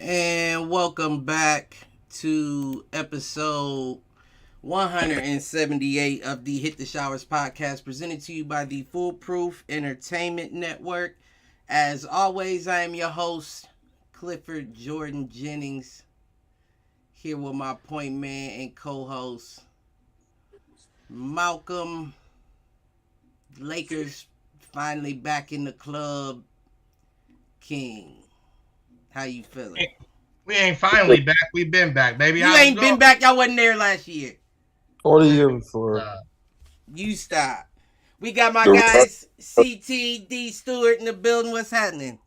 And welcome back to episode 178 of the Hit the Showers podcast, presented to you by the Foolproof Entertainment Network. As always, I am your host, Clifford Jordan Jennings, here with my point man and co-host, Malcolm. Lakers finally back in the club, King. How you feeling? We ain't finally back. We've been back, baby. You ain't been back. Y'all wasn't there last year. Or the year before. You stop. We got my guys, CT, D Stewart in the building. What's happening?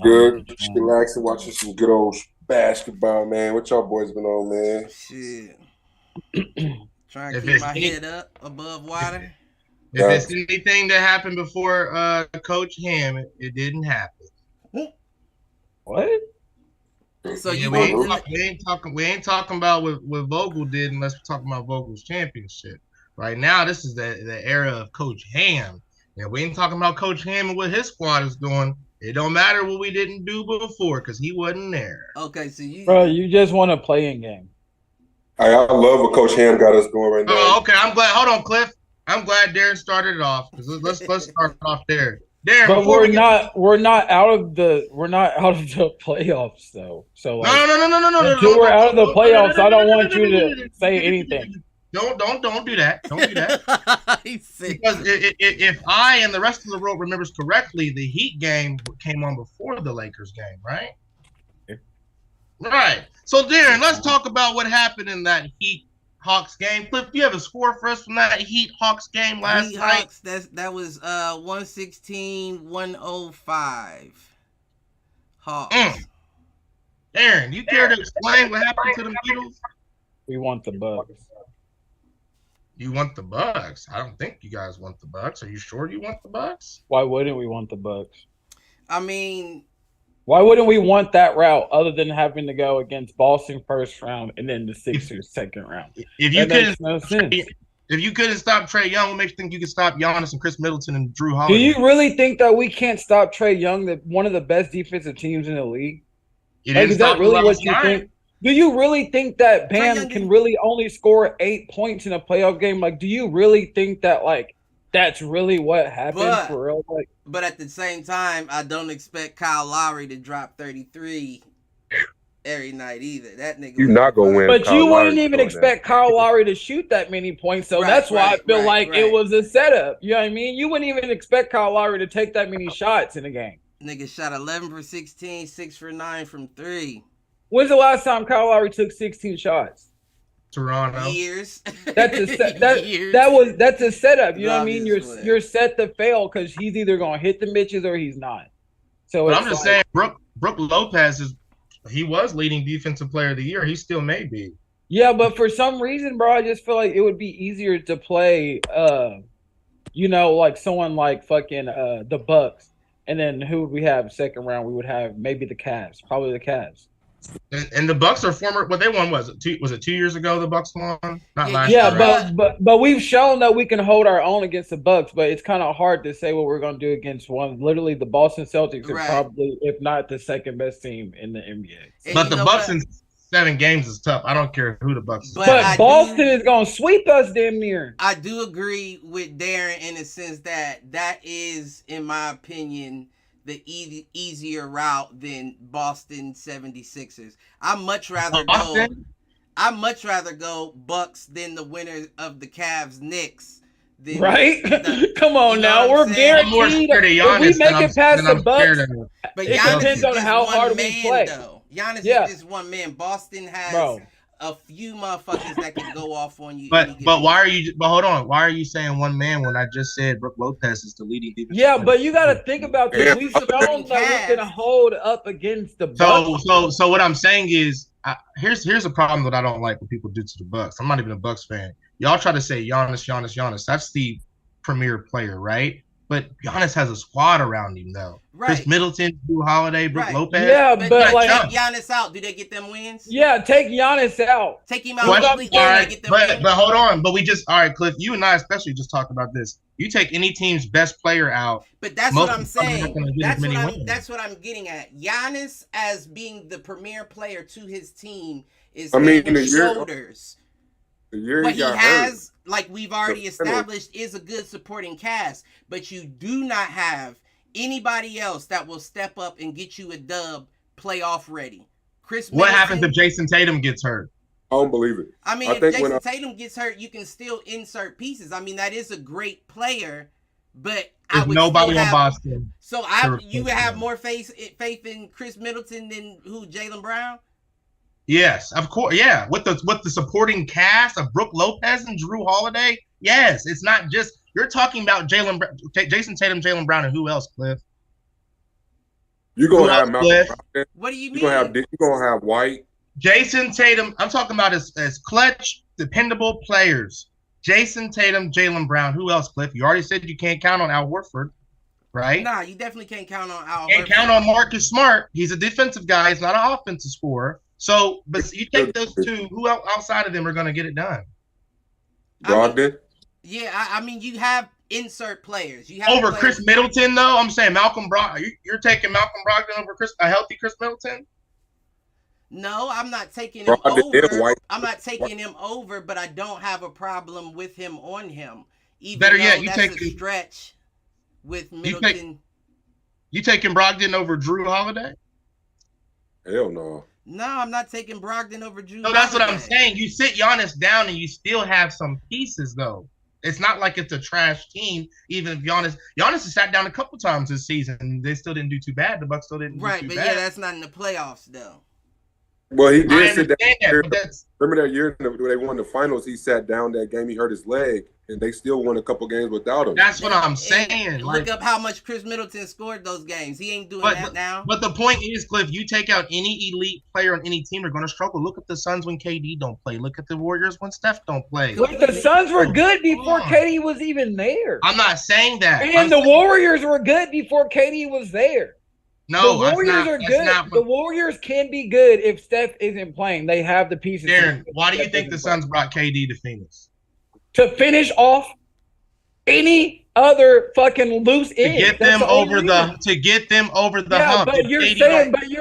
Good. Just relaxing, watching some good old basketball, man. What y'all boys been on, man? Shit. Trying to keep my head up above water. If it's anything that happened before Coach Ham, it didn't happen. What? So yeah, we ain't talking about what Vogel did unless we're talking about Vogel's championship. Right now, this is the era of Coach Ham. And we ain't talking about Coach Ham and what his squad is doing. It don't matter what we didn't do before because he wasn't there. Okay, so you just want a playing game. I love what Coach Ham got us going right now. Oh, okay. I'm glad. Hold on, Cliff. I'm glad Darren started it off. Let's start off there. Darren, but we're not out of the playoffs though. So like, no. Until we're out of the playoffs, I don't want you to say anything. Don't do that. Don't do that. Because if I and the rest of the world remembers correctly, the Heat game came on before the Lakers game, right? Yeah. Right. So Darren, let's talk about what happened in that Heat Hawks game. Cliff, do you have a score for us from that Heat Hawks game last night? Hawks, that was 116-105. Hawks. Aaron, you care to explain what happened to the Beatles? We want the Bucks. You want the Bucks? I don't think you guys want the Bucks. Are you sure you want the Bucks? Why wouldn't we want the Bucks? I mean, why wouldn't we want that route other than having to go against Boston first round and then the Sixers second round? If you couldn't stop Trae Young, what makes you think you could stop Giannis and Chris Middleton and Drew Holiday? Do you really think that we can't stop Trae Young, one of the best defensive teams in the league? Is that really what you think? Do you really think that Bam can really only score 8 points in a playoff game? Like, do you really think that that's really what happened for real? But at the same time, I don't expect Kyle Lowry to drop 33 every night either. That nigga, you're not gonna win. But Kyle you wouldn't even expect Kyle Lowry to shoot that many points, so that's why I feel like it was a setup. You know what I mean? You wouldn't even expect Kyle Lowry to take that many shots in a game. Nigga shot 11 for 16, 6 for 9 from 3. When's the last time Kyle Lowry took 16 shots? Toronto. Years. That's a setup. You know what I mean? You're set to fail because he's either gonna hit the bitches or he's not. So I'm just saying, Brook Lopez he was leading defensive player of the year. He still may be. Yeah, but for some reason, bro, I just feel like it would be easier to play like someone like fucking the Bucks. And then who would we have second round? We would have maybe the Cavs. Probably the Cavs. And the Bucks are former. What they won was it 2 years ago? The Bucks won, not last year. Yeah, but we've shown that we can hold our own against the Bucks. But it's kind of hard to say what we're going to do against one. Literally, the Boston Celtics are probably, if not the second best team in the NBA. But the Bucks in 7 games is tough. I don't care who the Bucks. But Boston is going to sweep us damn near. I do agree with Darren in the sense that is, in my opinion, the easier route than Boston 76ers. I'd much rather go Bucks than the winner of the Cavs Knicks. Right? Come on now. We're guaranteed. If we make it past the Bucks, but it depends on how hard we play. Giannis is just one man. Boston has a few motherfuckers that can go off on you. But why are you? But hold on. Why are you saying one man when I just said Brook Lopez is the leading defense? Yeah, but you got to think about this. We've shown that we can hold up against the Bucks. So what I'm saying is, here's a problem that I don't like what people do to the Bucks. I'm not even a Bucks fan. Y'all try to say Giannis. That's the premier player, right? But Giannis has a squad around him, though. Right. Chris Middleton, Jrue Holiday, Brook Lopez. Yeah, but like take Giannis out. Do they get them wins? Yeah, take Giannis out. Take him out. Get them wins. But hold on. But all right, Cliff, you and I especially just talked about this. You take any team's best player out. But that's what I'm saying. That's what I'm getting at. Giannis as being the premier player to his team is shoulders. What he has, like we've already established, is a good supporting cast, but you do not have anybody else that will step up and get you a dub playoff ready. What happens if Jason Tatum gets hurt? I don't believe it. I mean, if Jason Tatum gets hurt, you can still insert pieces. I mean, that is a great player, but there's nobody on Boston. So you would have more faith in Chris Middleton than Jaylen Brown? Yes, of course. Yeah, with the supporting cast of Brook Lopez and Jrue Holiday. Yes, it's not just you're talking about Jason Tatum, Jaylen Brown, and who else, Cliff? You're gonna have Malcolm. What do you mean? You're gonna have White. Jason Tatum. I'm talking about as clutch, dependable players. Jason Tatum, Jaylen Brown. Who else, Cliff? You already said you can't count on Al Horford, right? Nah, you definitely can't count on Al. Can't count on Marcus Smart. He's a defensive guy. He's not an offensive scorer. So, but you take those two. Who outside of them are going to get it done? Brogdon. I mean, you have insert players. You have over Chris Middleton, though. I'm saying Malcolm Brogdon. You're taking Malcolm Brogdon over a healthy Chris Middleton? No, I'm not taking him over. I'm not taking him over, but I don't have a problem with him on him. Even better yet, you take a stretch with Middleton. You taking Brogdon over Jrue Holiday? Hell no. No, I'm not taking Brogdon over Jrue. No, that's what I'm saying. You sit Giannis down and you still have some pieces, though. It's not like it's a trash team. Even if Giannis has sat down a couple times this season, they still didn't do too bad. The Bucks still didn't do too bad. Right, but yeah, that's not in the playoffs, though. Well, he did sit down. Remember that year when they won the finals? He sat down that game. He hurt his leg, and they still won a couple games without him. That's what I'm saying. Look up how much Chris Middleton scored those games. He ain't doing that now. But the point is, Cliff, you take out any elite player on any team, they're going to struggle. Look at the Suns when KD don't play. Look at the Warriors when Steph don't play. But the Suns were good before KD was even there. I'm not saying that. And the Warriors were good before KD was there. No, the Warriors are good. The Warriors can be good if Steph isn't playing. They have the pieces. Darren, why do you think the Suns brought KD to Phoenix? To finish off any other fucking loose end. To get them over the hump. But you're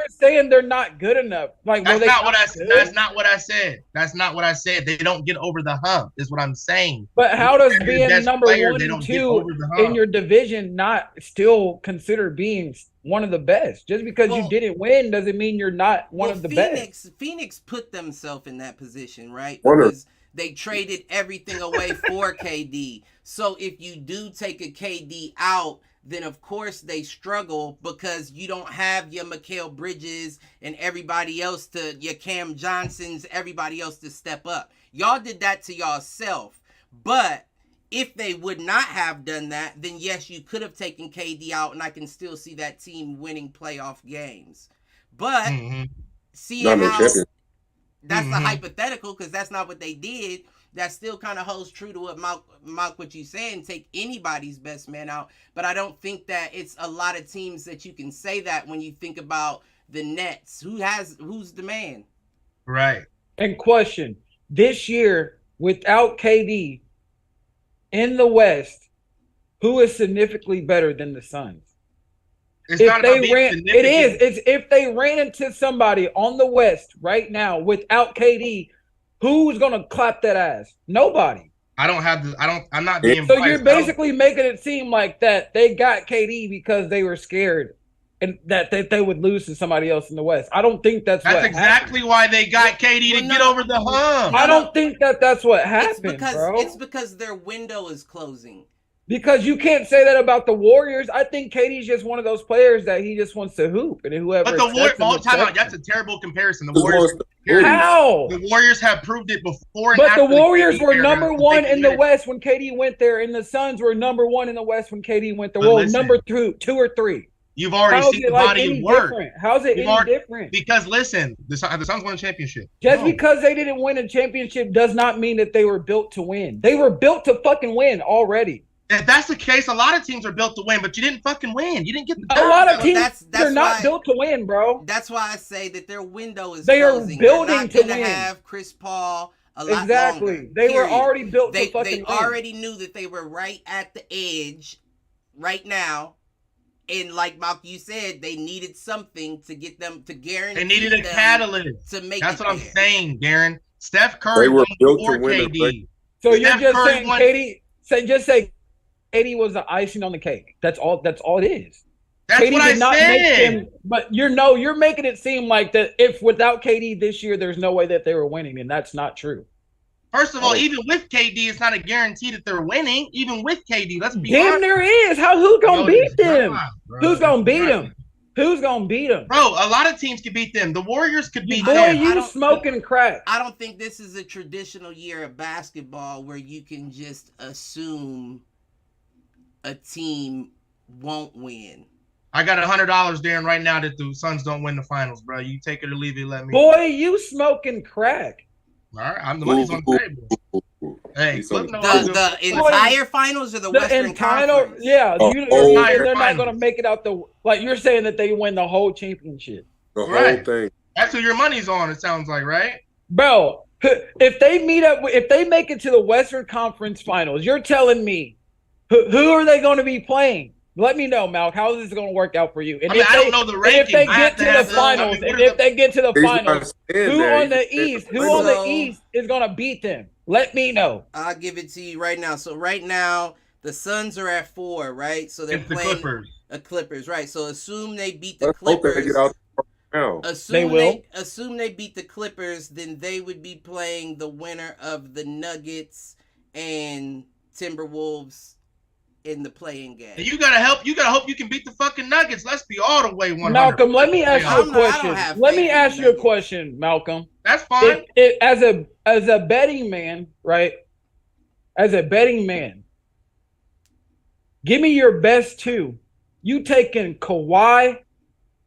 saying they're not good enough. Like that's not what I said. That's not what I said. They don't get over the hump, is what I'm saying. But how does being number 1 and 2 in your division not still consider being one of the best? Just because you didn't win doesn't mean you're not one of the best. Phoenix put themselves in that position, right? Because they traded everything away for KD. So if you do take a KD out, then of course they struggle because you don't have your Mikal Bridges and everybody else your Cam Johnsons, everybody else to step up. Y'all did that to y'allself. But if they would not have done that, then yes, you could have taken KD out, and I can still see that team winning playoff games. But seeing how that's the hypothetical, because that's not what they did, that still kind of holds true to what what you're saying, take anybody's best man out. But I don't think that it's a lot of teams that you can say that when you think about the Nets. Who's the man? Right. And question, this year, without KD, in the West, who is significantly better than the Suns? It's if they ran into somebody on the West right now without KD, who's gonna clap that ass? Nobody. I'm not being. So you're basically making it seem like that they got KD because they were scared and that they would lose to somebody else in the West. I don't think that's exactly why they got KD to get over the hump. I don't think that's what happened, bro. It's because their window is closing. Because you can't say that about the Warriors. I think KD's just one of those players that he just wants to hoop, and whoever. But the Warriors, that's a terrible comparison. The Warriors How? The Warriors have proved it before. But the Warriors were number one in the West when KD went there, and the Suns were number one in the West when KD went there. Well, number two or three. You've already seen the body of work. How's it any different? Because listen, the Suns won a championship. Just because they didn't win a championship does not mean that they were built to win. They were built to fucking win already. If that's the case, a lot of teams are built to win, but you didn't fucking win. You didn't get the job. A lot of teams they're not built to win, bro. That's why I say that their window is they closing. Are building to win. Have Chris Paul a lot exactly. Longer, they were already built to fucking win. They win. already knew that they were right at the edge right now. And like Malcolm, you said, they needed something to get them to guarantee. They needed a catalyst to make. That's what I'm saying, Darren. Steph Curry they were built to win. KD. So Steph you're just Curry saying KD? Just say KD was the icing on the cake. That's all. That's all it is. That's KD what did I not said. Make him, but you're making it seem like that if without KD this year, there's no way that they were winning, and that's not true. First of all, even with KD, it's not a guarantee that they're winning. Even with KD, let's be honest. Damn, there is. Who's gonna beat them? Who's gonna beat them? Who's gonna beat them? Bro, a lot of teams could beat them. The Warriors could beat them. Boy, you smoking crack. I don't think this is a traditional year of basketball where you can just assume a team won't win. I got $100, Darren, right now that the Suns don't win the finals, bro. You take it or leave it. Let me. Boy, you smoking crack. All right, I'm the money's on the table. Hey, the entire finals or the Western Conference? Yeah, they're not going to make it out the. Like you're saying that they win the whole championship. The whole thing. That's who your money's on. It sounds like, right? Bro, if they make it to the Western Conference Finals, you're telling me who are they going to be playing? Let me know, Malk. How is this going to work out for you? And I don't know the rankings. If they get to the finals, who on the East is going to beat them? Let me know. I'll give it to you right now. So right now, the Suns are at 4, right? So they're playing the Clippers, right? So assume they beat the Clippers. Assume they beat the Clippers, then they would be playing the winner of the Nuggets and Timberwolves in the playing game. And you gotta hope you can beat the fucking Nuggets. Let's be all the way 100. Malcolm, let me ask you a question. Let me ask you a question, Malcolm. That's fine. As a betting man, right? As a betting man, give me your best two. You taking Kawhi,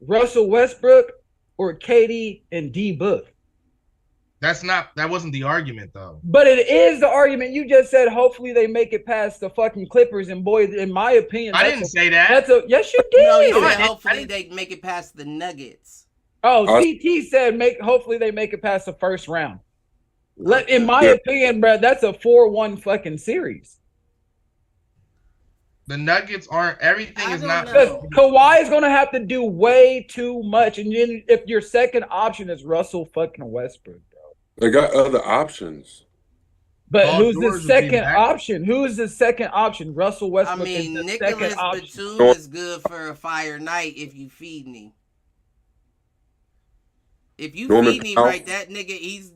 Russell Westbrook, or KD and D Book? That wasn't the argument though. But it is the argument. You just said hopefully they make it past the fucking Clippers, and boy, in my opinion, I didn't say that. Yes, you did. No, you said hopefully they make it past the Nuggets. Oh, CT said hopefully they make it past the first round. In my opinion, bro, that's a 4-1 fucking series. The Nuggets aren't. Everything is not. Kawhi is going to have to do way too much, and then if your second option is Russell fucking Westbrook. They got other options. But who's the second option? Who is the second option? Russell Westbrook. I mean, Nicholas Batum is good for a fire night if you feed me. If you feed me right, that nigga, he's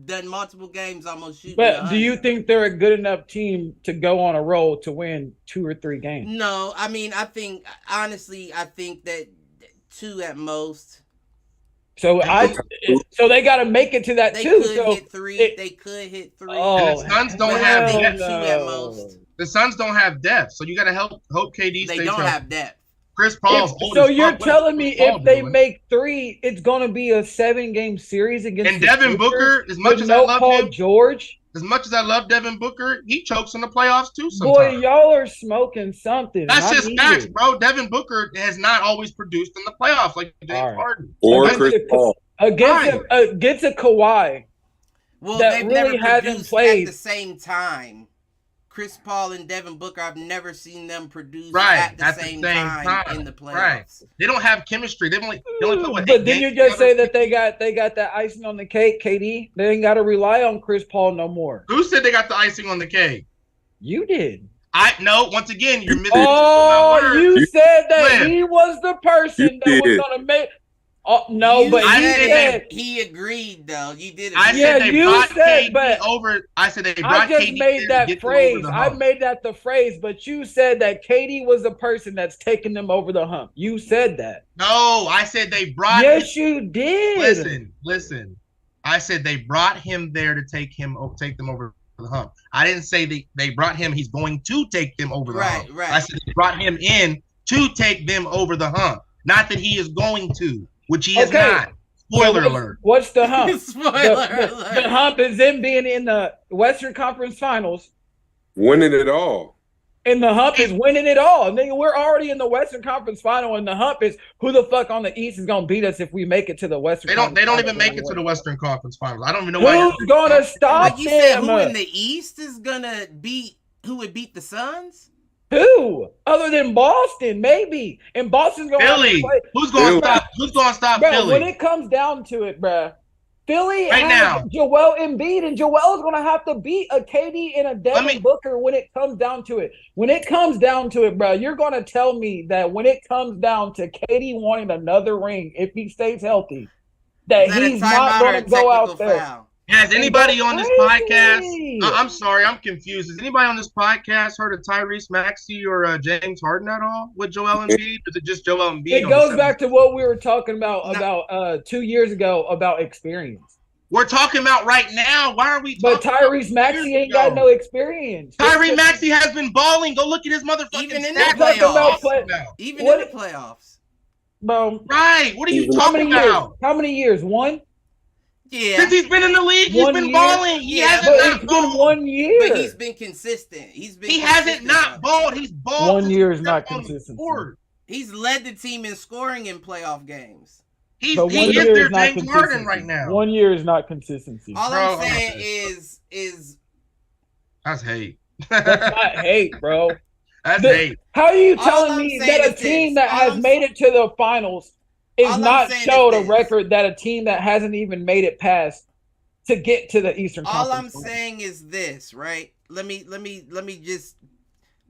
done multiple games almost shooting. But do you think they're a good enough team to go on a roll to win 2 or 3 games? No, I mean, I think that 2 at most. So they got to make it to that they 2. They could hit 3. Oh, and the Suns don't have depth. 2 at most. The Suns don't have depth, so you got to hope KD. They don't have depth. Chris Paul's so you're telling me if they make 3, it's going to be a 7-game series against. And Devin Booker, as much as I love Paul George. As much as I love Devin Booker, he chokes in the playoffs too sometimes. Boy, y'all are smoking something. That's just facts, bro. Devin Booker has not always produced in the playoffs like James Harden. Or Chris Paul. Against a Kawhi. Well, that they've really never hasn't played at the same time. Chris Paul and Devin Booker, I've never seen them produce at the same time in the playoffs. Right. They don't have chemistry. They only put But didn't you just say that they got that icing on the cake, KD? They ain't got to rely on Chris Paul no more. Who said they got the icing on the cake? You did. Once again, you're missing. Oh, you said that he was the person that was gonna make. Oh no, but he agreed though. You did. I said they brought KD over. I said they brought KD. I just made that phrase. I made that the phrase, but you said that KD was the person that's taking them over the hump. You said that. No, I said they brought. Yes, you did. Listen. I said they brought him there to take them over the hump. I didn't say they brought him. He's going to take them over the hump. Right. I said they brought him in to take them over the hump. Not that he is going to, which he is not. Spoiler alert. What's the hump? Spoiler alert. The hump is them being in the Western Conference Finals. Winning it all. And the hump is winning it all. Nigga, we're already in the Western Conference Final, and the hump is who the fuck on the East is gonna beat us if we make it to the Western. They don't even make it to the Western Conference Finals. I don't even know who's gonna stop. Like you said, who in the East is gonna beat? Who would beat the Suns? Who other than Boston? Maybe. And Boston's gonna Philly. Who's gonna stop? Who's gonna stop Philly? When it comes down to it, bruh. Philly right now, Joel Embiid, and Joel is going to have to beat a KD and a Devin Booker when it comes down to it. When it comes down to it, bro, you're going to tell me that when it comes down to KD wanting another ring, if he stays healthy, that he's not going to go out there. Foul? Has anybody on this podcast? I'm sorry, I'm confused. Has anybody on this podcast heard of Tyrese Maxey or James Harden at all with Joel Embiid? Or is it just Joel Embiid? It goes back to what we were talking about 2 years ago about experience. We're talking about right now. Why are we talking But Tyrese Maxey ain't got no experience. Tyrese Maxey has been balling. Go look at his motherfucking even in the playoffs. Even in the playoffs. Bro. Right. What are you talking about? How many years? One? Yeah. Since he's been in the league, he's been balling. He hasn't not balled. 1 year. But he's been consistent. He hasn't not balled. He's balled. 1 year is not consistent. He's led the team in scoring in playoff games. He is their James Harden right now. 1 year is not consistency. All I'm saying is that's hate. That's not hate, bro. That's hate. How are you telling me that a team that has made it to the finals is not showed a record that a team that hasn't even made it past to get to the Eastern Conference? All I'm saying is this, right? Let me just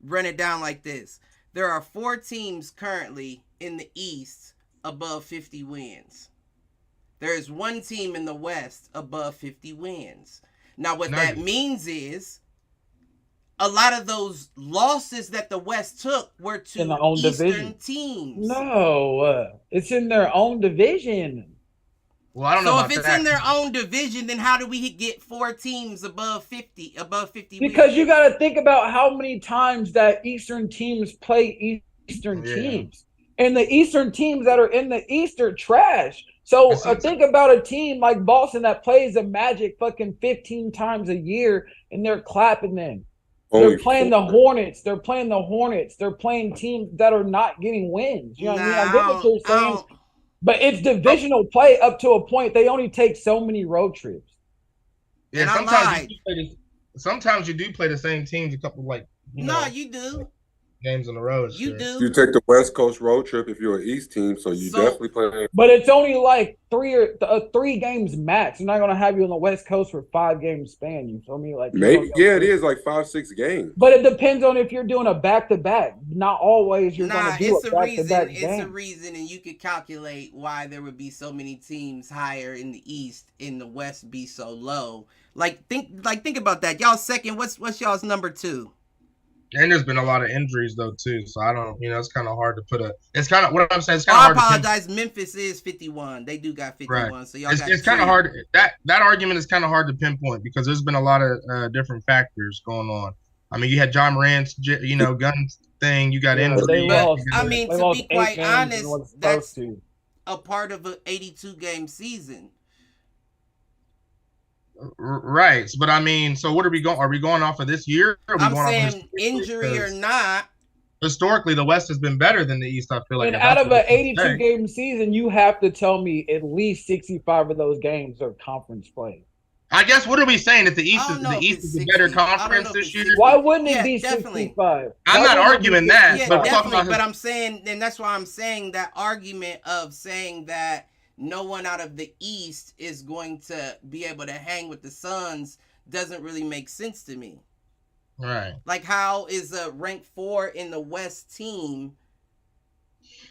run it down like this. There are 4 teams currently in the East above 50 wins. There is 1 team in the West above 50 wins. Now, what that means is a lot of those losses that the West took were to in their own Eastern teams. No, it's in their own division. Well, I don't know. So if it's in their own division, then how do we get 4 teams above 50? Because wins? You got to think about how many times that Eastern teams play Eastern teams, and the Eastern teams that are in the East are trash. So think about a team like Boston that plays the Magic fucking 15 times a year, and they're clapping them. They're playing the Hornets. They're playing the Hornets. They're playing teams that are not getting wins. You know what I mean? I get what you're saying. But it's divisional play up to a point. They only take so many road trips. Yeah, sometimes you do play the same teams a couple you do. Games on the road. You do. You take the West Coast road trip if you're an East team, so you definitely play. But it's only like 3 games max. You're not gonna have you on the West Coast for 5 games span. You feel me? Like maybe it is like 5-6 games. But it depends on if you're doing a back-to-back. Not always you're gonna do a back-to-back game. It's a reason, and you could calculate why there would be so many teams higher in the East, in the West be so low. Think about that. Y'all second. What's y'all's number 2? And there's been a lot of injuries though too, so I don't, it's kind of hard to put a. It's kind of what I'm saying. It's kind of hard. I apologize. Memphis is 51. They do got 51. Right. So y'all it's kind of hard. That argument is kind of hard to pinpoint because there's been a lot of different factors going on. I mean, you had John Morant's, gun thing. You got injuries. I mean, to be quite honest, that's a part of an 82-game season. Right, but I mean, so what are we going? Are we going off of this year? I'm saying injury or not. Historically, the West has been better than the East. I feel like. And out of an 82-game season, you have to tell me at least 65 of those games are conference play. I guess what are we saying? That the East is a better conference this year? Why wouldn't it be 65? I'm not arguing that, but definitely. But I'm saying, and that's why I'm saying that argument of saying that no one out of the East is going to be able to hang with the Suns doesn't really make sense to me. Right. Like, how is a ranked 4 in the West team,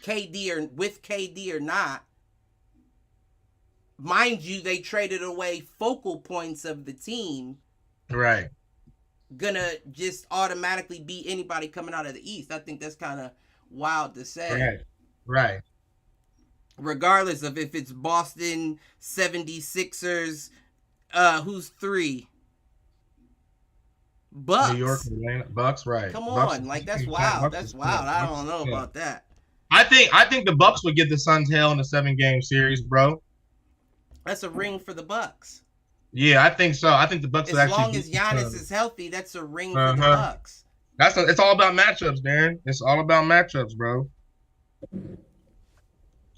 KD or not? Mind you, they traded away focal points of the team. Right. Gonna just automatically beat anybody coming out of the East. I think that's kind of wild to say. Right. regardless of if it's Boston 76ers, who's 3? Bucks. New York, Bucks, right? Come Bucks, on, like that's wild. That's wild. I don't know about that. I think the Bucks would get the Suns hell in a 7-game series, bro. That's a ring for the Bucks. Yeah, I think so. I think the Bucks. As long as Giannis is healthy, that's a ring for the Bucks. It's all about matchups, Darren. It's all about matchups, bro.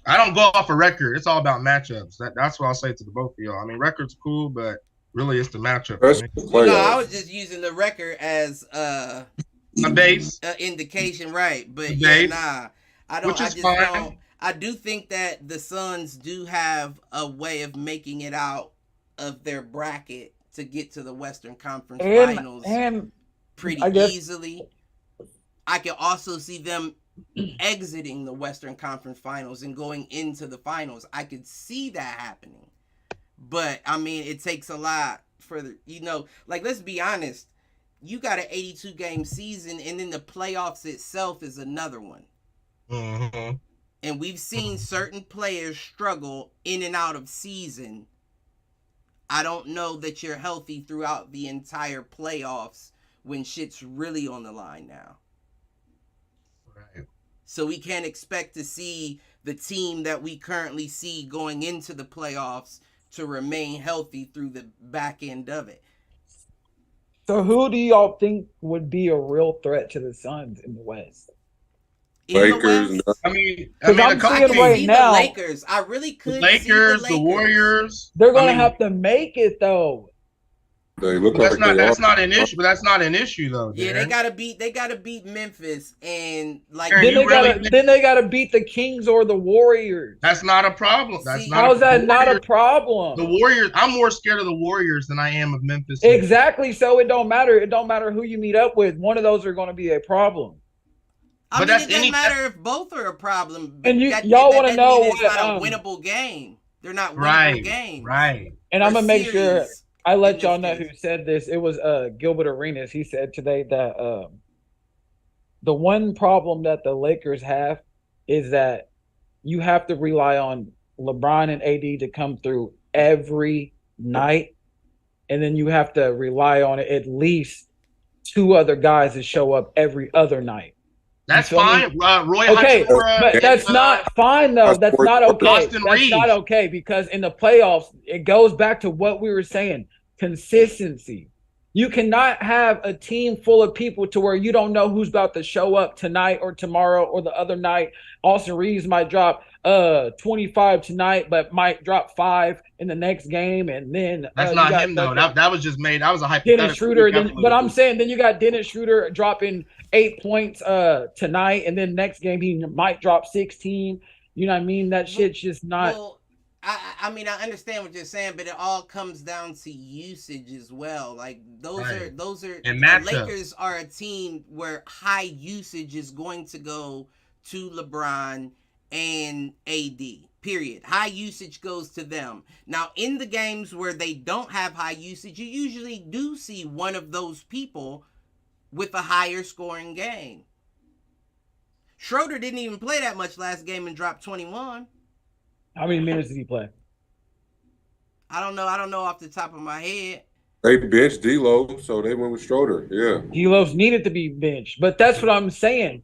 I don't go off a record. It's all about matchups. That's what I'll say to the both of y'all. I mean, record's cool, but really it's the matchup. I was just using the record as a base indication, right? But I don't. I do think that the Suns do have a way of making it out of their bracket to get to the Western Conference Finals pretty easily. I can also see them exiting the Western Conference Finals and going into the finals. I could see that happening. But, I mean, it takes a lot for let's be honest. You got an 82-game season, and then the playoffs itself is another one. Mm-hmm. And we've seen certain players struggle in and out of season. I don't know that you're healthy throughout the entire playoffs when shit's really on the line now. Right. So we can't expect to see the team that we currently see going into the playoffs to remain healthy through the back end of it. So who do y'all think would be a real threat to the Suns in the West? Lakers. I mean, I'm seeing right now. The Lakers. I really could. The Lakers, the Warriors. They're gonna have to make it though. They look that's not an issue. But that's not an issue though. Yeah, they gotta beat Memphis and then they gotta beat the Kings or the Warriors. That's not a problem. How's that not a problem? The Warriors. I'm more scared of the Warriors than I am of Memphis. Exactly. So it don't matter. It don't matter who you meet up with. One of those are going to be a problem. It doesn't matter if both are a problem. And y'all want to know it's not a winnable game. They're not winnable games. Right. And I'm gonna make sure I let y'all know who said this. It was Gilbert Arenas. He said today that the one problem that the Lakers have is that you have to rely on LeBron and AD to come through every night, and then you have to rely on at least 2 other guys to show up every other night. That's fine. Roy okay, but that's not fine though. That's not okay. That's not okay because in the playoffs, it goes back to what we were saying. Consistency. You cannot have a team full of people to where you don't know who's about to show up tonight or tomorrow or the other night. Austin Reeves might drop 25 tonight, but might drop 5 in the next game, and then that's not him though. That was just made. That was a hypothetical. Dennis Schroeder. But I'm saying then you got Dennis Schroeder dropping 8 points tonight, and then next game he might drop 16. You know what I mean? That shit's just not. Well, I mean, I understand what you're saying, but it all comes down to usage as well. Like those are and the Lakers are a team where high usage is going to go to LeBron and AD. Period. High usage goes to them. Now, in the games where they don't have high usage, you usually do see one of those people with a higher scoring game. Schroeder didn't even play that much last game and dropped 21. How many minutes did he play? I don't know. I don't know off the top of my head. They benched D'Lo, so they went with Schroeder. Yeah. D'Lo's needed to be benched, but that's what I'm saying.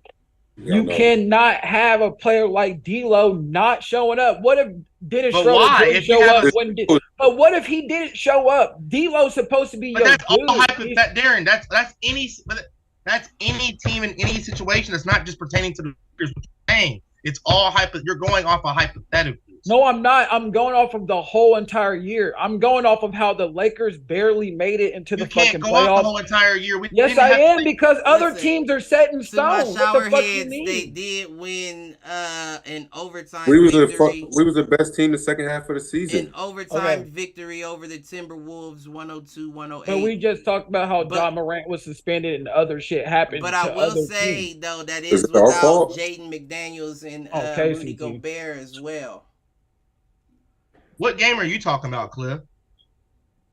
Yeah, you cannot have a player like D'Lo not showing up. What if Dennis Schroeder didn't show up? But what if he didn't show up? D'Lo's supposed to be your that's dude. All Darren, that's any team in any situation. That's not just pertaining to the Lakers. It's all you're going off of hypotheticals. No, I'm not. I'm going off of the whole entire year. I'm going off of how the Lakers barely made it into the fucking playoffs. You can't go off the whole entire year. Yes, I am, because other teams are set in stone. What the fuck you mean? They did win an overtime victory. We was the best team the second half of the season. An overtime victory over the Timberwolves, 102-108. But we just talked about how John Morant was suspended and other shit happened. But I will say, though, that is without Jaden McDaniels and Rudy Gobert as well. What game are you talking about, Cliff?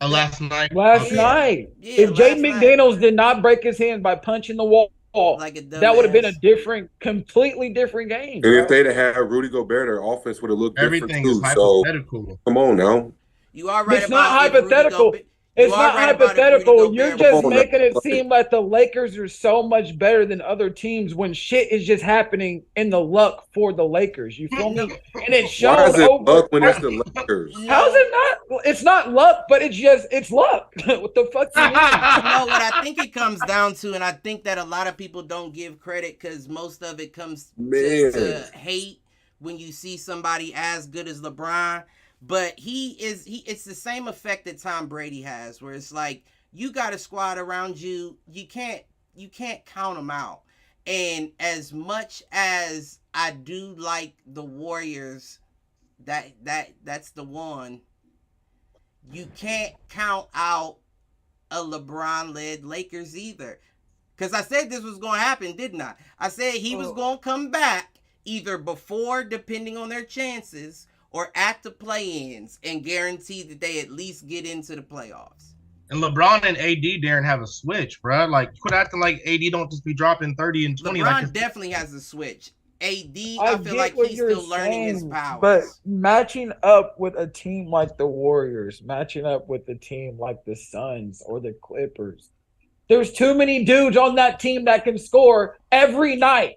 Last night. Last night. Yeah, if Jaden McDaniels did not break his hand by punching the wall like a dumbass. That would have been a completely different game. And bro. if they'd have had Rudy Gobert, their offense would have looked Everything different is too. hypothetical. So come on now. You are right it's about not hypothetical. It's not hypothetical. You're just making it seem like the Lakers are so much better than other teams when shit is just happening in the luck for the Lakers. You feel me? And it shows. Why is it luck when it's the Lakers? How's it not? It's not luck, but it's luck. What the fuck do you mean? No, what I think it comes down to, and I think that a lot of people don't give credit because most of it comes to hate when you see somebody as good as LeBron. But it's the same effect that Tom Brady has, where it's like you got a squad around you, you can't count them out. And as much as I do like the Warriors, that's the one. You can't count out a LeBron-led Lakers either. Because I said this was going to happen, didn't I? I said he was going to come back either before, depending on their chances, or at the play-ins and guarantee that they at least get into the playoffs. And LeBron and AD, Darren, have a switch, bro. Like, quit acting like AD don't just be dropping 30 and 20. LeBron definitely has a switch. AD, I feel like he's still learning his powers. But matching up with a team like the Warriors, matching up with a team like the Suns or the Clippers, there's too many dudes on that team that can score every night.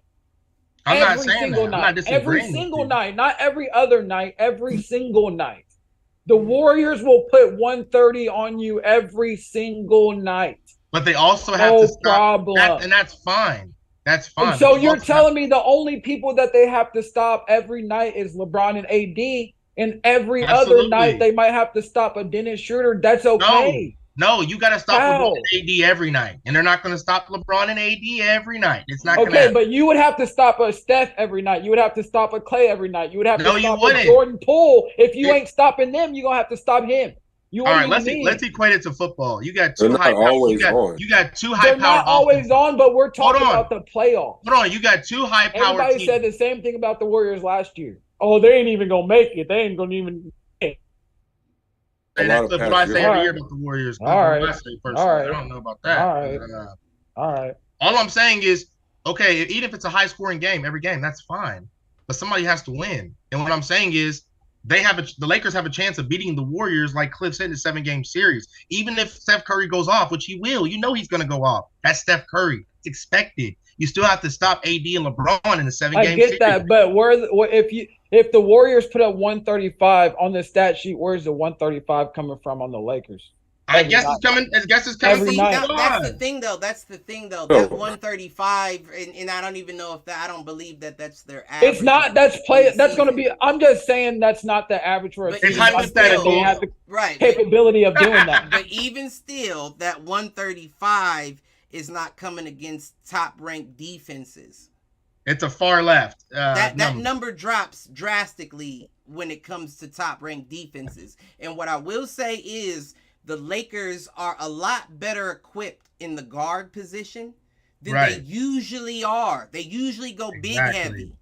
I'm not saying that. I'm not disagreeing. Every single night, not every other night, every single night. The Warriors will put 130 on you every single night. But they also have to stop. And that's fine. That's fine. And so you're telling me the only people that they have to stop every night is LeBron and AD, and every other night they might have to stop a Dennis Schroeder. That's okay. No, you got to stop LeBron and AD every night. And they're not going to stop LeBron and AD every night. It's not going to happen. But you would have to stop a Steph every night. You would have to stop a Clay every night. You would have to stop a Jordan Poole. If you ain't stopping them, you're going to have to stop him. All right, let's equate it to football. You got two high power. You got two high power. They're not always on, but we're talking about the playoffs. Hold on, you got two high power. Everybody said the same thing about the Warriors last year. Oh, they ain't even going to make it. They ain't going to even And that's what I say every year about the Warriors. All right. I don't know about that. All right. All I'm saying is, okay, even if it's a high-scoring game, every game, that's fine. But somebody has to win. And what I'm saying is, the Lakers have a chance of beating the Warriors, like Cliff said, in a 7-game series. Even if Steph Curry goes off, which he will, you know he's going to go off. That's Steph Curry. It's expected. You still have to stop AD and LeBron in a 7-game series. I get that, but if the Warriors put up 135 on the stat sheet, where's the 135 coming from on the Lakers? I guess it's coming. That's the thing, though. That 135, and I don't even know if that. I don't believe that that's their average. It's not. That's going to be. I'm just saying that's not the average for a team. It's hypothetical. They have the capability of doing that. But even still, that 135 is not coming against top-ranked defenses. It's a far left. That number drops drastically when it comes to top-ranked defenses. And what I will say is the Lakers are a lot better equipped in the guard position than they usually are. They usually go big heavy.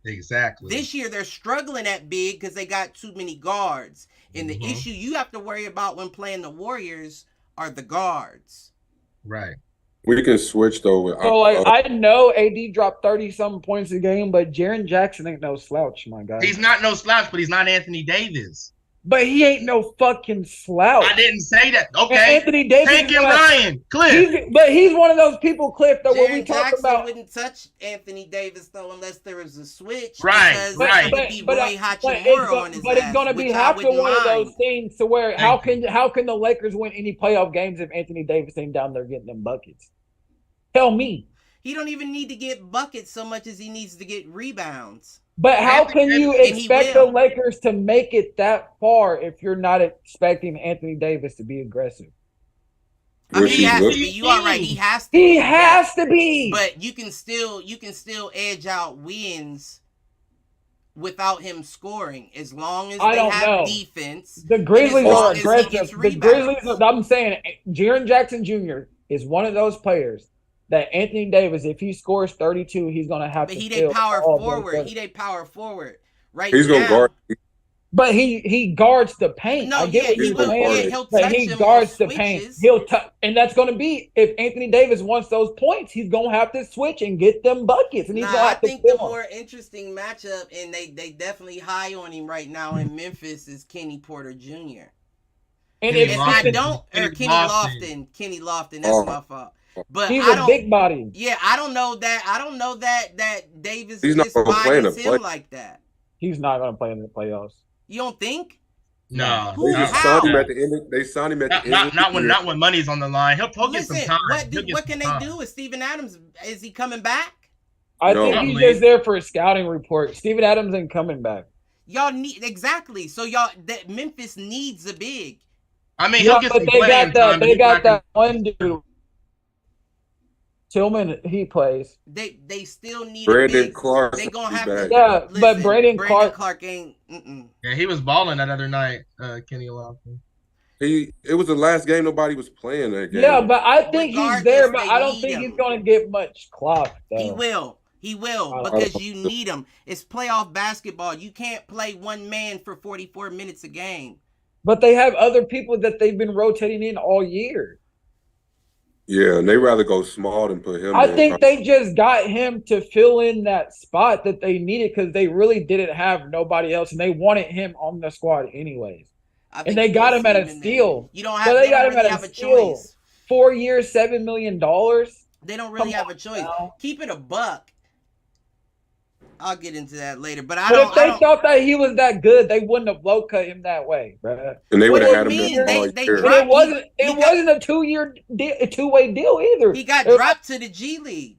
Exactly. This year they're struggling at big because they got too many guards. And the issue you have to worry about when playing the Warriors are the guards. Right. We can switch though. So I know AD dropped 30-something points a game, but Jaren Jackson ain't no slouch, my guy. He's not no slouch, but he's not Anthony Davis. But he ain't no fucking slouch. I didn't say that. Okay. And Anthony Davis. Tank and Ryan. Cliff. But he's one of those people, Cliff, that when we talk Jackson about. Wouldn't touch Anthony Davis, though, unless there was a switch. Right. But it's going to be half to one of those things to where how can the Lakers win any playoff games if Anthony Davis ain't down there getting them buckets? Tell me. He don't even need to get buckets so much as he needs to get rebounds. But how can you expect the Lakers to make it that far if you're not expecting Anthony Davis to be aggressive? I mean, he has to be. You are right. He has to. He has to be. But you can still edge out wins without him scoring as long as they have defense. The Grizzlies are aggressive. The Grizzlies. I'm saying Jaren Jackson Jr. is one of those players that Anthony Davis, if he scores 32, he's going to have to. But he they power forward. Right. He's going to guard. But he guards the paint. No, I get what you're saying. he'll but touch he him guards on the paint. switches. He'll touch, and that's going to be if Anthony Davis wants those points, he's going to have to switch and get them buckets. And he's going to have I to think the kill more interesting matchup, and they definitely high on him right now in Memphis, is Kenny Porter Jr. And Kenny Lofton. That's my fault. But he's a big body. Yeah, I don't know that Davis he's just fires him play. like that. He's not going to play in the playoffs. You don't think? No. They signed him at the end. They signed him at the end. Not when money's on the line. He'll get some time. What can they do with Steven Adams? Is he coming back? I think he's just there for a scouting report. Steven Adams ain't coming back. Y'all need so Memphis needs a big. I mean, he'll get some playing time. They got that one dude. Tillman, he plays. They still need Brandon a big. Clark. They gonna have to. Yeah, but Brandon Clark ain't. Yeah, he was balling that other night. Kenny Lofton. It was the last game nobody was playing that game. Yeah, but I think he's there, but I don't think he's going to get much clock. Though. He will because you need him. It's playoff basketball. You can't play one man for 44 minutes a game. But they have other people that they've been rotating in all year. Yeah, and they rather go small than put him. I think they just got him to fill in that spot that they needed because they really didn't have nobody else, and they wanted him on the squad anyways. And they got him at a steal. You don't have. So they got him at a steal. 4 years, $7 million. They don't really have a choice. Keep it a buck. I'll get into that later, but if they thought that he was that good, they wouldn't have low cut him that way, bro. And they would have had him there all year. It wasn't a 2-way deal either. He got dropped to the G League,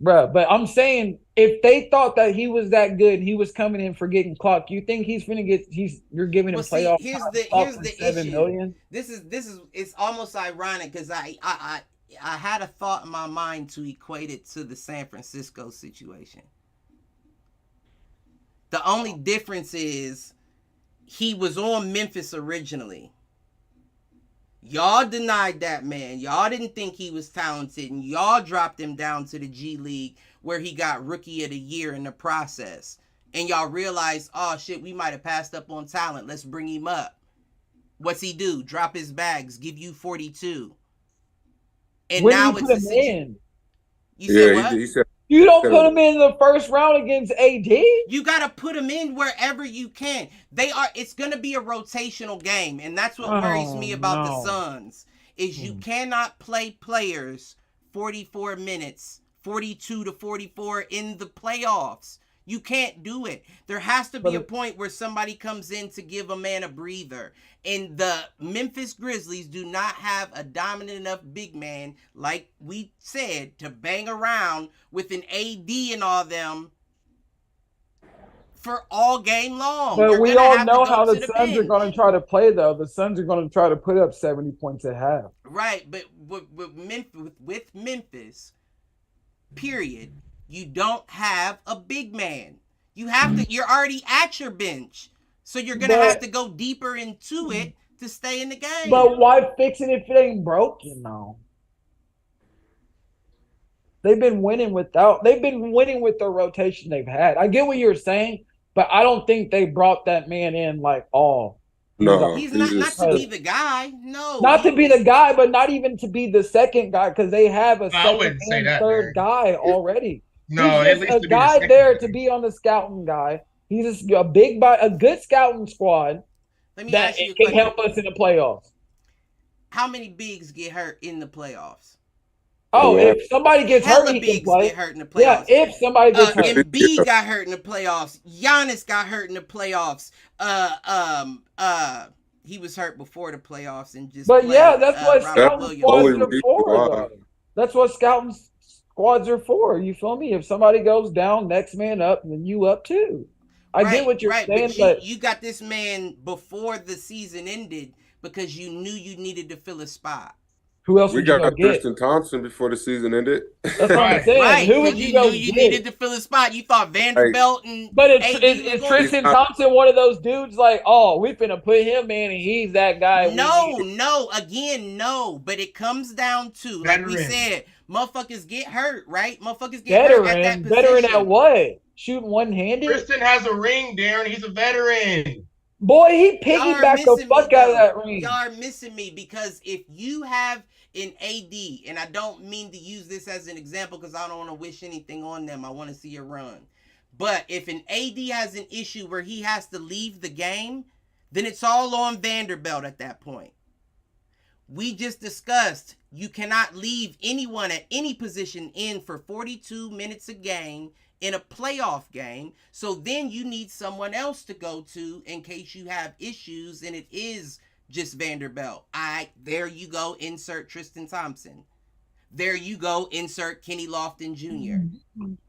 bro. But I'm saying, if they thought that he was that good, he was coming in for getting clocked. You think he's gonna get? You're giving him playoff? Here's the $7 million? This is it's almost ironic because I had a thought in my mind to equate it to the San Francisco situation. The only difference is he was on Memphis originally. Y'all denied that man. Y'all didn't think he was talented, and y'all dropped him down to the G League where he got Rookie of the Year in the process. And y'all realized, oh shit, we might have passed up on talent. Let's bring him up. What's he do? Drop his bags, give you 42. And when now you it's put him in. You said what? He said. You don't put him in the first round against AD. You got to put him in wherever you can. It's going to be a rotational game, and that's what worries me about the Suns. Is you cannot play players 44 minutes, 42 to 44 in the playoffs. You can't do it. There has to be a point where somebody comes in to give a man a breather. And the Memphis Grizzlies do not have a dominant enough big man, like we said, to bang around with an AD and all them for all game long. But we all know how the Suns are going to try to play, though. The Suns are going to try to put up 70 points at half. Right, but with Memphis, period, you don't have a big man. You're already at your bench. So you're going to have to go deeper into it to stay in the game. But why fix it if it ain't broken, though? They've been winning with the rotation they've had. I get what you're saying, but I don't think they brought that man in like all. No, he's not to be the guy. No, not to be the guy, but not even to be the second guy because they have a second and third guy already. No, he's just a guy there to be on the scouting guy. He's a good scouting squad that can help us in the playoffs. How many bigs get hurt in the playoffs? Oh, if somebody gets hurt, he bigs can play. Get hurt in the playoffs. Yeah, if somebody gets hurt. Embiid got hurt in the playoffs. Giannis got hurt in the playoffs. He was hurt before the playoffs and just. But played, yeah, that's what scouting squads are for. That's what scouting squads are for. You feel me? If somebody goes down, next man up, and then you up too. I get what you're saying, but you got this man before the season ended because you knew you needed to fill a spot. Who else? We got Tristan Thompson before the season ended. That's what I'm saying. Right, who would you knew you needed to fill a spot. You thought Vanderbilt and. But is Tristan Thompson one of those dudes like, oh, we finna put him in and he's that guy? No. But it comes down to, like we said, motherfuckers get hurt, right? Motherfuckers get hurt at that position. Veteran at what? shooting one-handed. Tristan has a ring, Darren. He's a veteran. Boy, he piggybacked the fuck out of that ring. Y'all are missing me because if you have an AD, and I don't mean to use this as an example because I don't want to wish anything on them. I want to see a run. But if an AD has an issue where he has to leave the game, then it's all on Vanderbilt at that point. We just discussed you cannot leave anyone at any position in for 42 minutes a game in a playoff game. So then you need someone else to go to in case you have issues, and it is just Vanderbilt. There you go, insert Tristan Thompson. There you go, insert Kenny Lofton Jr.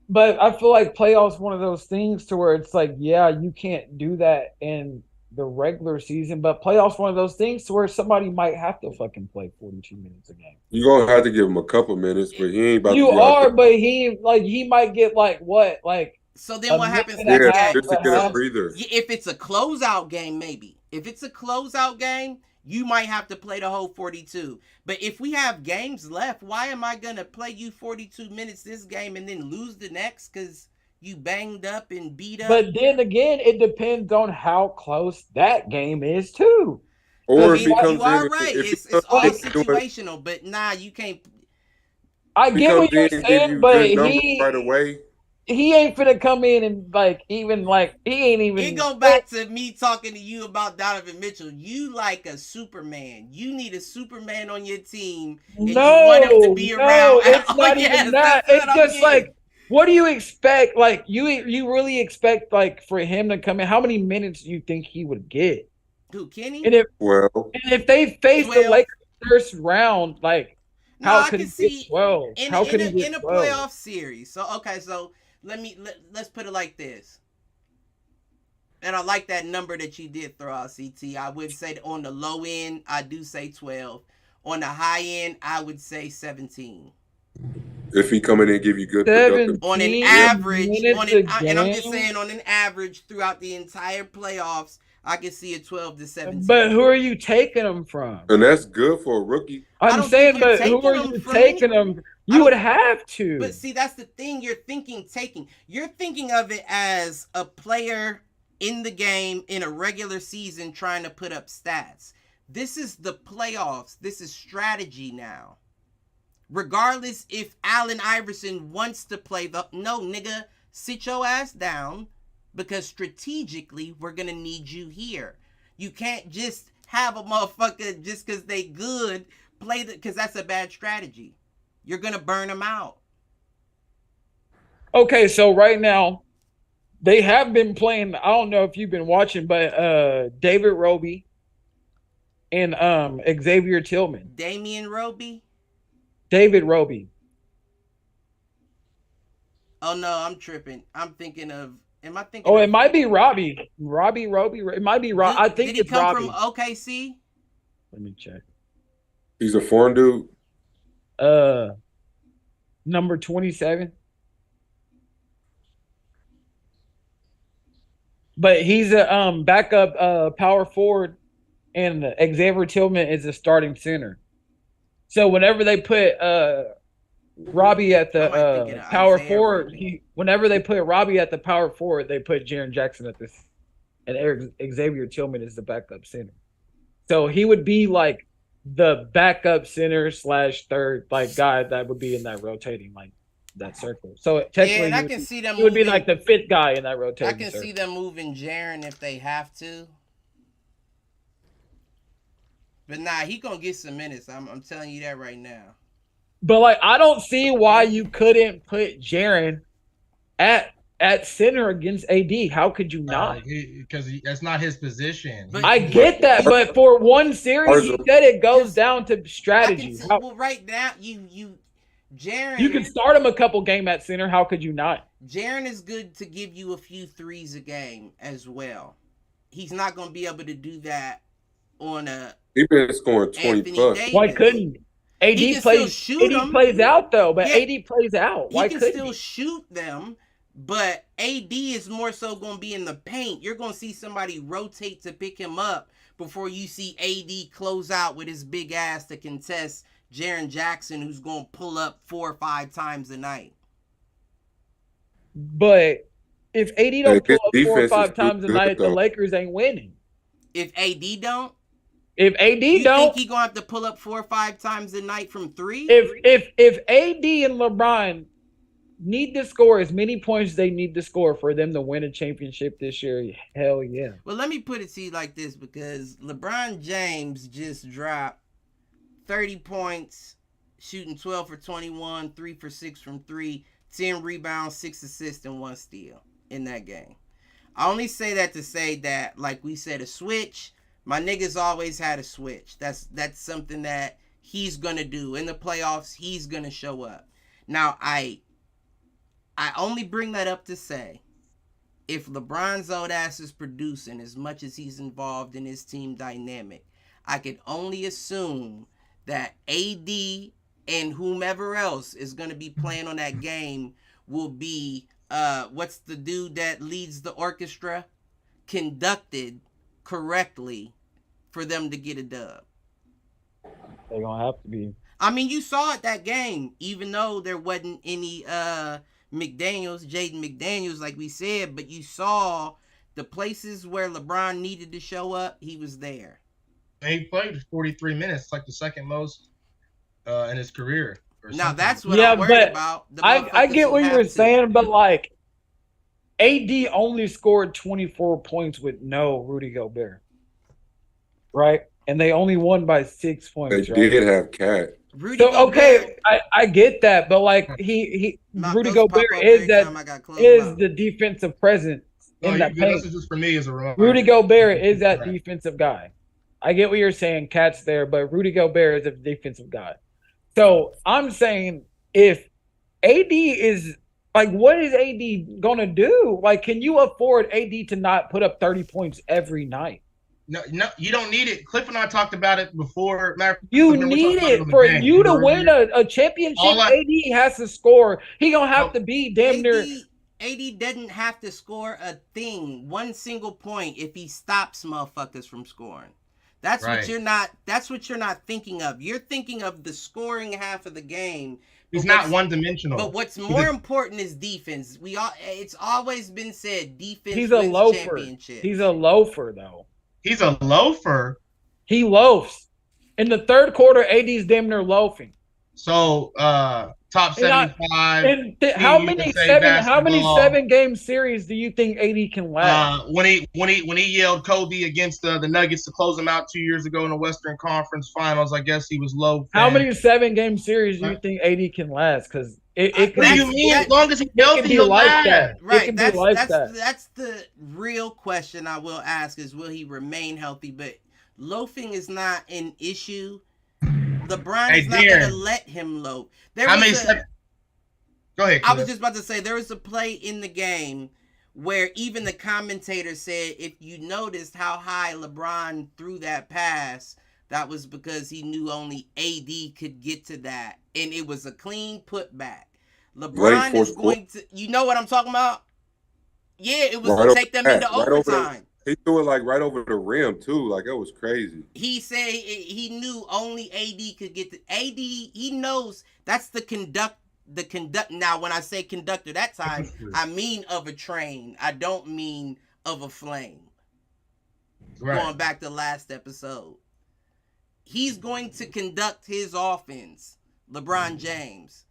But I feel like playoffs one of those things to where it's like, yeah, you can't do that in the regular season, but playoffs one of those things to where somebody might have to fucking play 42 minutes a game. You're gonna have to give him a couple minutes, but he ain't about you to. You are, but he might get like what? Like so then what happens next game? Just to get a breather. If it's a closeout game, maybe. If it's a closeout game, you might have to play the whole 42. But if we have games left, why am I gonna play you 42 minutes this game and then lose the next because you banged up and beat up? But then again, it depends on how close that game is too. Or if he comes you are in, right. It's all situational, but nah, you can't. I get what you're saying, but he right away. He ain't finna come in and he ain't even. It go back to me talking to you about Donovan Mitchell. You like a Superman. You need a Superman on your team. And you want him to be around. It's not even that. It's just like, what do you expect? Like you really expect like for him to come in? How many minutes do you think he would get? Who, Kenny? And if they face 12. The Lakers first round, like how could he get 12? How could he get 12? In a playoff series? So okay, so. Let's put it like this. And I like that number that you did throw out, CT. I would say that on the low end, I do say 12. On the high end, I would say 17. If he come in and give you good productive. On an average, and I'm just saying on an average throughout the entire playoffs, I can see a 12 to 17. But who are you taking them from? And that's good for a rookie. I'm saying, but who are you taking them? You would have to. But see, that's the thing you're thinking taking. You're thinking of it as a player in the game in a regular season trying to put up stats. This is the playoffs. This is strategy now. Regardless if Allen Iverson wants to play no, nigga, sit your ass down because strategically we're going to need you here. You can't just have a motherfucker just because they good play because that's a bad strategy. You're going to burn them out. Okay, so right now, they have been playing, I don't know if you've been watching, but David Roby and Xavier Tillman. Damian Roby? David Roby. Oh, no, I'm tripping. I'm thinking of, am I thinking it might be Robbie. Robbie. It might be Robbie. I think it's Robbie. Did he come from OKC? Let me check. He's a foreign dude. Number 27. But he's a backup power forward, and Xavier Tillman is a starting center. So whenever they put Robbie at the power forward, whenever they put Robbie at the power forward, they put Jaren Jackson at this, and Xavier Tillman is the backup center. So he would be like the backup center / third guy that would be in that rotating that circle. So technically, I can see them. He would be like the fifth guy in that rotating. I can see them moving Jaren if they have to. But nah, he gonna get some minutes. I'm telling you that right now. But I don't see why you couldn't put Jaren at center against AD. How could you not? Because that's not his position. I get that, but for one series, you said it goes down to strategy. Well, right now, Jaren. You can start him a couple game at center. How could you not? Jaren is good to give you a few threes a game as well. He's not going to be able to do that on a. He's been scoring 20 plus. Davis. Why couldn't? AD plays out though, but AD plays out. Why couldn't he? Can still shoot them, but AD is more so going to be in the paint. You're going to see somebody rotate to pick him up before you see AD close out with his big ass to contest Jaren Jackson, who's going to pull up 4 or 5 times a night. But if AD don't pull up 4 or 5 times a night, the Lakers ain't winning. If AD don't? If AD you don't, think he gonna have to pull up 4 or 5 times a night from 3? If AD and LeBron need to score as many points as they need to score for them to win a championship this year, hell yeah. Well, let me put it to you like this, because LeBron James just dropped 30 points, shooting 12 for 21, 3 for 6 from 3, 10 rebounds, 6 assists, and 1 steal in that game. I only say that to say that, like we said, a switch. My niggas always had a switch. That's something that he's gonna do in the playoffs. He's gonna show up. Now, I only bring that up to say, if LeBron's old ass is producing as much as he's involved in his team dynamic, I could only assume that AD and whomever else is gonna be playing on that game will be what's the dude that leads the orchestra, conducted correctly for them to get a dub. They're gonna have to be. I mean, you saw it that game, even though there wasn't any Jaden McDaniels, like we said, but you saw the places where LeBron needed to show up, he was there. And he played 43 minutes, like the second most in his career. Now that's what I'm worried about. I get what you're saying, but like AD only scored 24 points with no Rudy Gobert, right? And they only won by 6 points. They did have Cat. Okay, I get that, but like Rudy Gobert is the defensive presence in that paint. This is just for me as a reminder. Rudy Gobert is that defensive guy. I get what you're saying, Cat's there, but Rudy Gobert is a defensive guy. So I'm saying, if AD is like, what is AD gonna do? Like, can you afford AD to not put up 30 points every night? No, you don't need it. Cliff and I talked about it before. You need it for you to win a championship. AD has to score. He gonna have to be damn near. AD doesn't have to score a thing, one single point, if he stops motherfuckers from scoring. That's what you're not. That's what you're not thinking of. You're thinking of the scoring half of the game. He's not one-dimensional. But what's more important is defense. It's always been said, defense. He's a loafer. He's a loafer, though. He's a loafer. He loafs. In the third quarter, AD's damn near loafing. So top 75. And how many 7-game series do you think AD can last? When he yelled Kobe against the Nuggets to close them out 2 years ago in the Western Conference Finals, I guess he was low. How many 7-game series do you think AD can last? Because it what do you mean? As long as he's healthy, he'll like that. Right. That's the real question I will ask is, will he remain healthy? But loafing is not an issue. LeBron is not going to let him loaf. Go ahead. I was just about to say, there was a play in the game where even the commentator said, if you noticed how high LeBron threw that pass, that was because he knew only AD could get to that. And it was a clean putback. LeBron is going to, you know what I'm talking about? Yeah, it was to take them into overtime. He threw it like right over the rim too. Like, it was crazy. He said he knew only AD could get to AD. He knows that's the conduct. Now, when I say conductor that time, I mean of a train. I don't mean of a flame. Right. Going back to last episode, he's going to conduct his offense. LeBron James.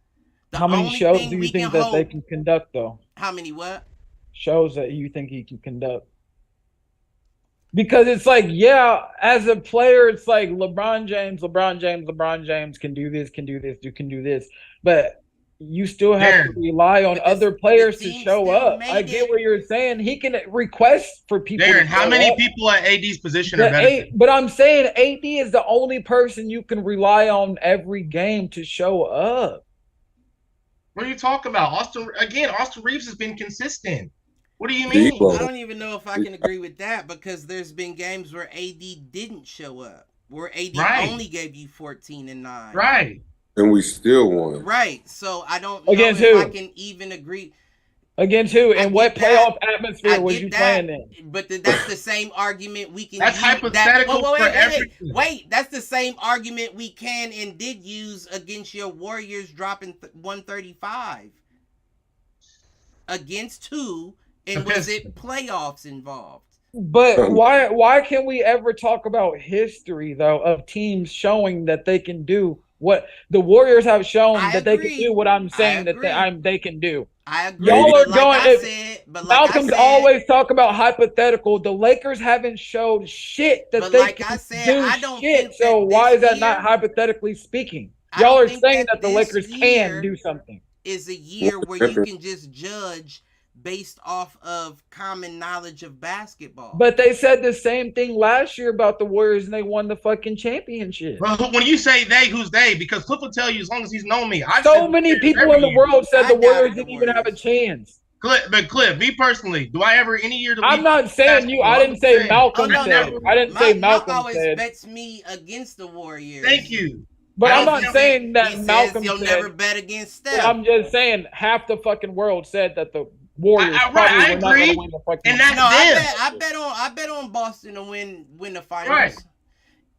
How many shows do you think that they can conduct, though? How many what? Shows that you think he can conduct? Because it's like, yeah, as a player, it's like LeBron James can do this, can do this. But you still have to rely on other players to show up. I get what you're saying. He can request for people. Darren, how many people at AD's position are better? But I'm saying AD is the only person you can rely on every game to show up. What are you talking about? Austin Reeves has been consistent. What do you mean? I don't even know if I can agree with that, because there's been games where AD didn't show up, where AD only gave you 14 and 9. Right. And we still won. Right. So I don't know if I can even agree. Against who? And what playoff atmosphere was you playing in? But that's the same argument we can use. That's hypothetical for everything. Wait, that's the same argument we can and did use against your Warriors dropping 135. Against who And was it playoffs involved? But why can't we ever talk about history though of teams showing that they can do what the Warriors have shown they can do what I'm saying that they can do? I agree. Y'all are going. Malcolm's always talk about hypothetical. The Lakers haven't showed shit that they can do shit. So why is that not hypothetically speaking? Y'all are saying that the Lakers can do something. Is a year where you can just judge based off of common knowledge of basketball. But they said the same thing last year about the Warriors, and they won the fucking championship. Well, when you say they, who's they? Because Cliff will tell you as long as he's known me. So many people in the world said the Warriors didn't even have a chance. Cliff, me personally, do I ever any year? I'm not saying you. I didn't say Malcolm said. I didn't say Malcolm said. always bets me against the Warriors. Thank you. But I'm not saying that Malcolm said. You'll never bet against Steph. I'm just saying half the fucking world said that the Warriors I agree. Win the fucking and that's I bet on Boston to win the finals. Right.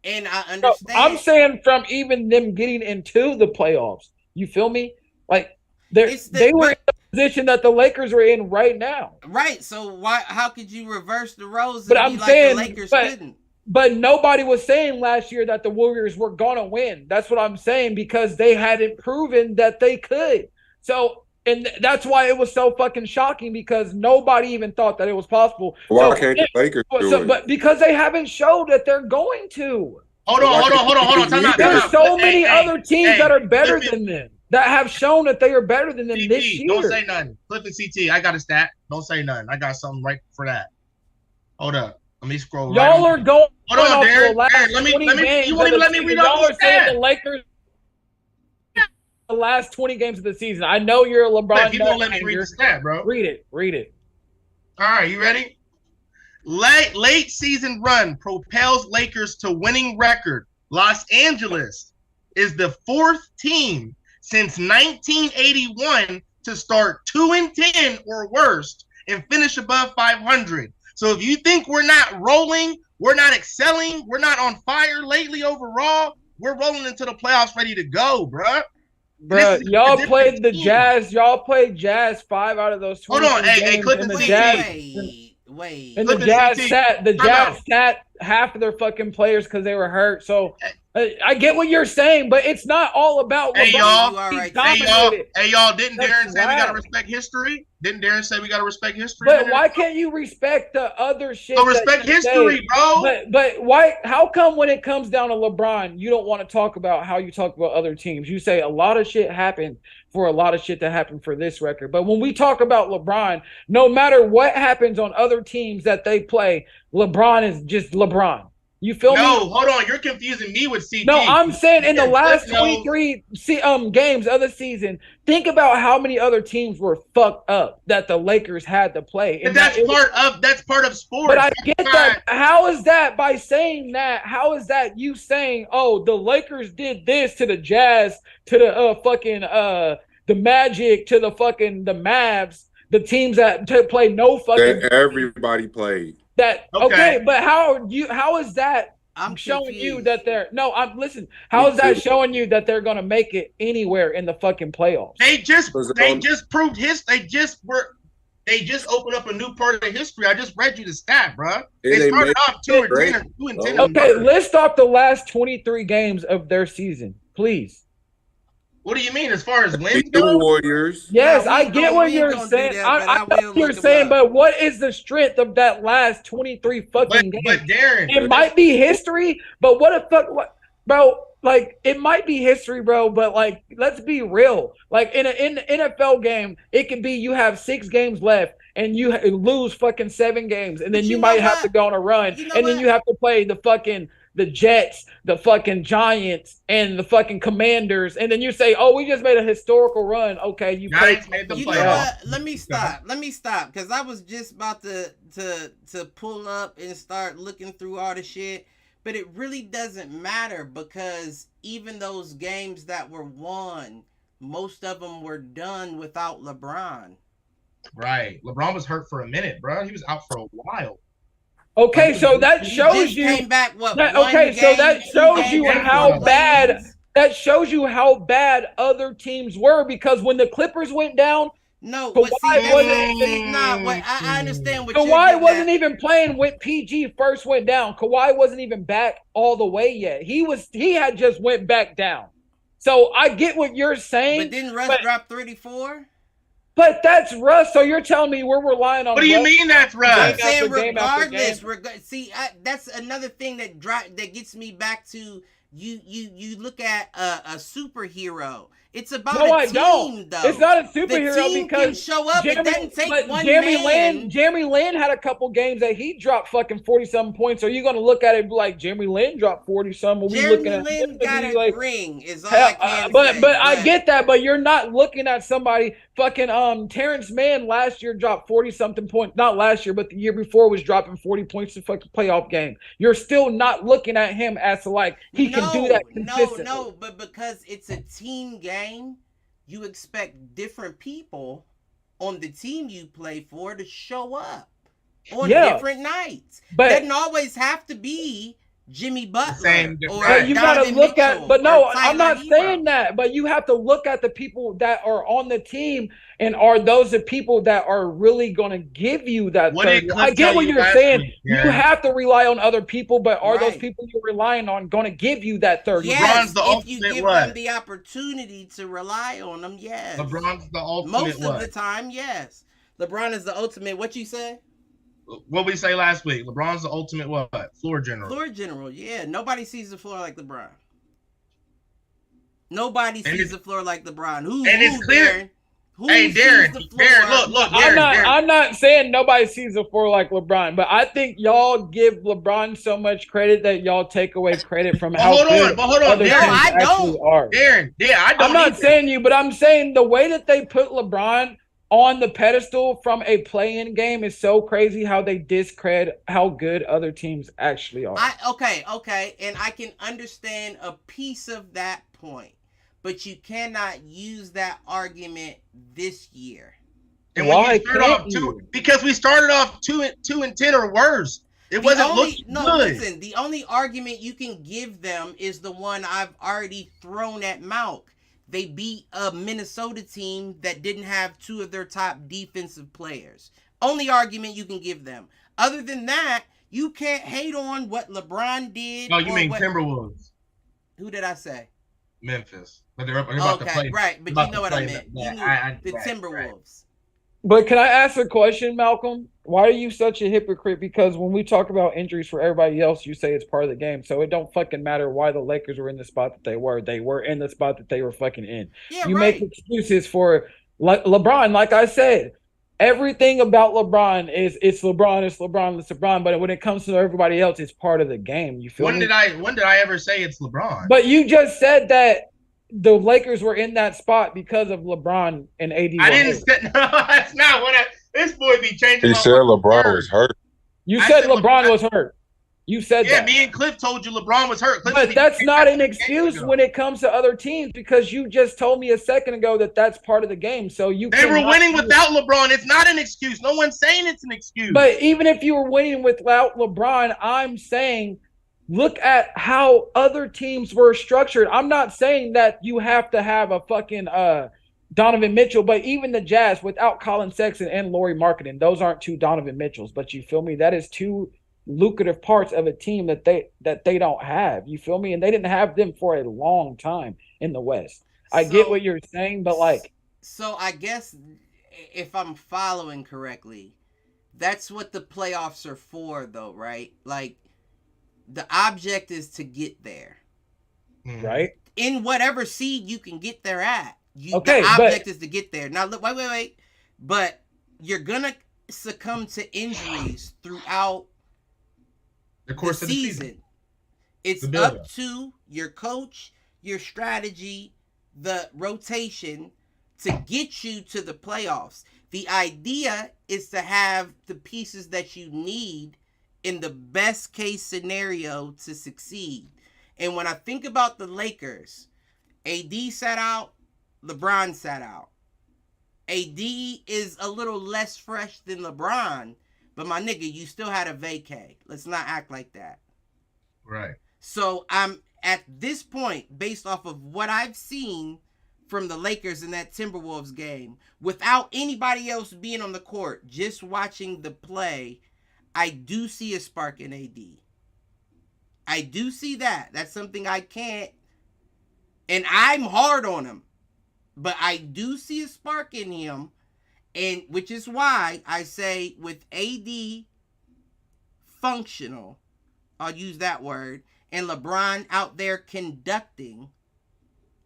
And I understand. So I'm saying from even them getting into the playoffs. You feel me? Like they were in the position that the Lakers are in right now. Right. So how could you reverse the roles? But I'm saying the Lakers couldn't. But nobody was saying last year that the Warriors were gonna win. That's what I'm saying because they hadn't proven that they could. So. And that's why it was so fucking shocking because nobody even thought that it was possible. Why can't the Lakers do it? But because they haven't showed that they're going to. Hold on. Time out. There's so many other teams that are better than them that have shown that they are better than them this year. Don't say nothing. Cliff and CT, I got a stat. Don't say nothing. I got something right for that. Hold up. Let me scroll. Y'all are going. Hold on, Darren. Let me. You won't even let me read off the stat. The Lakers. The last 20 games of the season. I know you're a LeBron. You won't let me read the stat, bro. Read it. All right, you ready? Late season run propels Lakers to winning record. Los Angeles is the fourth team since 1981 to start 2-10 or worse and finish above 500. So if you think we're not rolling, we're not excelling, we're not on fire lately overall, we're rolling into the playoffs ready to go, bruh. Bro, y'all played the Jazz. Y'all played Jazz 5 out of those 20 games. Hold on, hey, Cliff and wait. And the Jazz sat half of their fucking players because they were hurt. So I get what you're saying, but it's not all about LeBron. Hey y'all, didn't Darren say we gotta respect history? Didn't Darren say we gotta respect history? But why can't you respect the other shit? So respect history, bro. But why? How come when it comes down to LeBron, you don't want to talk about how you talk about other teams? You say a lot of shit happened for a lot of shit to happen for this record. But when we talk about LeBron, no matter what happens on other teams that they play, LeBron is just LeBron. You feel me? No, hold on. You're confusing me with CT. No, I'm saying in the last 23 games of the season, think about how many other teams were fucked up that the Lakers had to play. And that's part of sports. But I get that. How is that by saying that? How is that you saying, oh, the Lakers did this to the Jazz, to the the Magic, to the Mavs, the teams that play no fucking. That everybody played. That okay, but how is that showing you that they're how is that showing you that they're gonna make it anywhere in the fucking playoffs? They just proved they just opened up a new part of history. I just read you the stat, bro. They started off 2-10. Okay, list off the last 23 games of their season, please. What do you mean as far as wins go? Warriors. Yes, I get what you're saying. I know what you're saying, but what is the strength of that last 23 fucking games? But Darren, it might be history, but bro? Like it might be history, bro. But like, let's be real. Like in an NFL game, it could be you have 6 games left and you lose fucking 7 games, and then you might have to go on a run, and then you have to play the Jets, the fucking Giants, and the fucking Commanders, and then you say, "Oh, we just made a historical run." Okay, you made the playoffs. You know what? Let me stop, because I was just about to pull up and start looking through all the shit, but it really doesn't matter because even those games that were won, most of them were done without LeBron. Right, LeBron was hurt for a minute, bro. He was out for a while. Okay, so that shows you. Came back, so that shows you how bad. That shows you how bad other teams were, because when the Clippers went down, No, but I understand what Kawhi wasn't even playing with PG first went down. Kawhi wasn't even back all the way yet. He had just went back down. So I get what you're saying. But didn't Russ drop 34? But that's Russ. So you're telling me we're relying on. What do you mean that's Russ? I'm saying regardless. See, that's another thing that gets me back to you. Look at a superhero. It's about a team, though. It's not a superhero the team because can show up. It doesn't take one man. Jeremy Lin had a couple games that he dropped fucking 40-something points. Are you going to look at it like Jeremy Lin dropped 40-something? Jeremy Lin got a ring. Is all I can say. But I get that. But you're not looking at somebody. Fucking Terrence Mann last year dropped 40-something points. Not last year, but the year before was dropping 40 points in fucking playoff game. You're still not looking at him as like he can do that consistently. No, but because it's a team game, you expect different people on the team you play for to show up on different nights. But it doesn't always have to be Jimmy Butler or you got to look at. But no, I'm not saying that. But you have to look at the people that are on the team, and are those the people that are really going to give you that? I get what you're saying. You have to rely on other people, but are those people you're relying on going to give you that 30? Yes, if you give them the opportunity to rely on them, yes. LeBron's the ultimate. Most of the time, yes. LeBron is the ultimate. What you say? What we say last week? LeBron's the ultimate what? Floor general. Floor general, yeah. Nobody sees the floor like LeBron. Nobody sees the floor like LeBron. It's clear. Darren, look. I'm not saying nobody sees the floor like LeBron, but I think y'all give LeBron so much credit that y'all take away credit from how good other teams actually are. Darren, I don't. I'm not saying you, but I'm saying the way that they put LeBron on the pedestal from a play-in game is so crazy how they discredit how good other teams actually are. Okay, and I can understand a piece of that point, but you cannot use that argument this year. And why can't you? Because we started off 2-10 or worse. It wasn't looking good. Listen, the only argument you can give them is the one I've already thrown at Malk. They beat a Minnesota team that didn't have two of their top defensive players. Only argument you can give them. Other than that, you can't hate on what LeBron did. Oh, you mean Timberwolves? Who did I say? Memphis. But they're about to play. Right, but you know what I meant. The Timberwolves. Right. But can I ask a question, Malcolm? Why are you such a hypocrite? Because when we talk about injuries for everybody else, you say it's part of the game. So it don't fucking matter why the Lakers were in the spot that they were. They were in the spot that they were fucking in. Yeah, you make excuses for LeBron. Like I said, everything about LeBron is it's LeBron. But when it comes to everybody else, it's part of the game. You feel me? When did I ever say it's LeBron? But you just said that the Lakers were in that spot because of LeBron and AD. I didn't say no. That's not what this boy be changing. He said LeBron was hurt. You said LeBron was hurt. You said that. Yeah, me and Cliff told you LeBron was hurt. But that's not an excuse when it comes to other teams because you just told me a second ago that that's part of the game. So they were winning without LeBron. It's not an excuse. No one's saying it's an excuse. But even if you were winning without LeBron, I'm saying look at how other teams were structured. I'm not saying that you have to have a fucking Donovan Mitchell, but even the Jazz without Colin Sexton and Lauri Markkanen, those aren't two Donovan Mitchells. But you feel me? That is two lucrative parts of a team that they don't have. You feel me? And they didn't have them for a long time in the West. I get what you're saying, but like. So I guess if I'm following correctly, that's what the playoffs are for, though, right? Like. The object is to get there. Right? In whatever seed you can get there at. The object is to get there. Now, look, wait. But you're going to succumb to injuries throughout the course of the season. It's up to your coach, your strategy, the rotation to get you to the playoffs. The idea is to have the pieces that you need in the best case scenario to succeed. And when I think about the Lakers, AD sat out, LeBron sat out. AD is a little less fresh than LeBron, but my nigga, you still had a vacay. Let's not act like that. Right. So I'm at this point, based off of what I've seen from the Lakers in that Timberwolves game without anybody else being on the court, just watching the play, I do see a spark in AD. I do see that. That's something I can't, and I'm hard on him, but I do see a spark in him, and which is why I say with AD functional, I'll use that word, and LeBron out there conducting